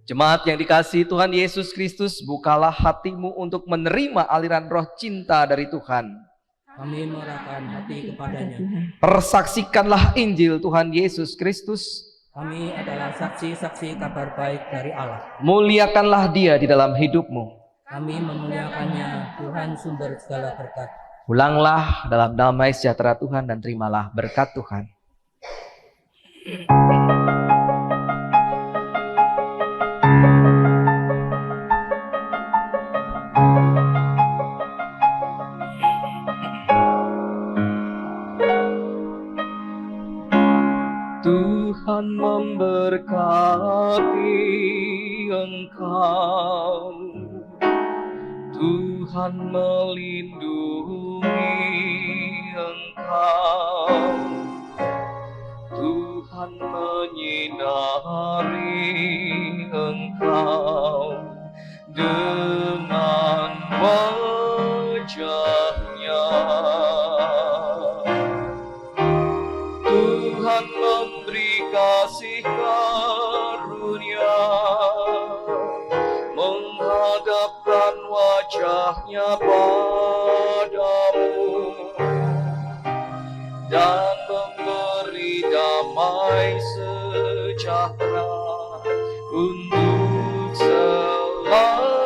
Jemaat yang dikasihi Tuhan Yesus Kristus, bukalah hatimu untuk menerima aliran roh cinta dari Tuhan. Kami mengerahkan hati kepadanya. Persaksikanlah Injil Tuhan Yesus Kristus. Kami adalah saksi-saksi kabar baik dari Allah. Muliakanlah Dia di dalam hidupmu. Kami memuliakannya, Tuhan sumber segala berkat. Pulanglah dalam damai sejahtera Tuhan dan terimalah berkat Tuhan. Tuhan memberkati engkau. Tuhan melindungi engkau. Tuhan menyinari engkau dengan wajah-Nya. Tuhan memberi kasih karunia, menghadapkan wajah-Nya padamu, dan memberi damai sejahtera untuk selamanya.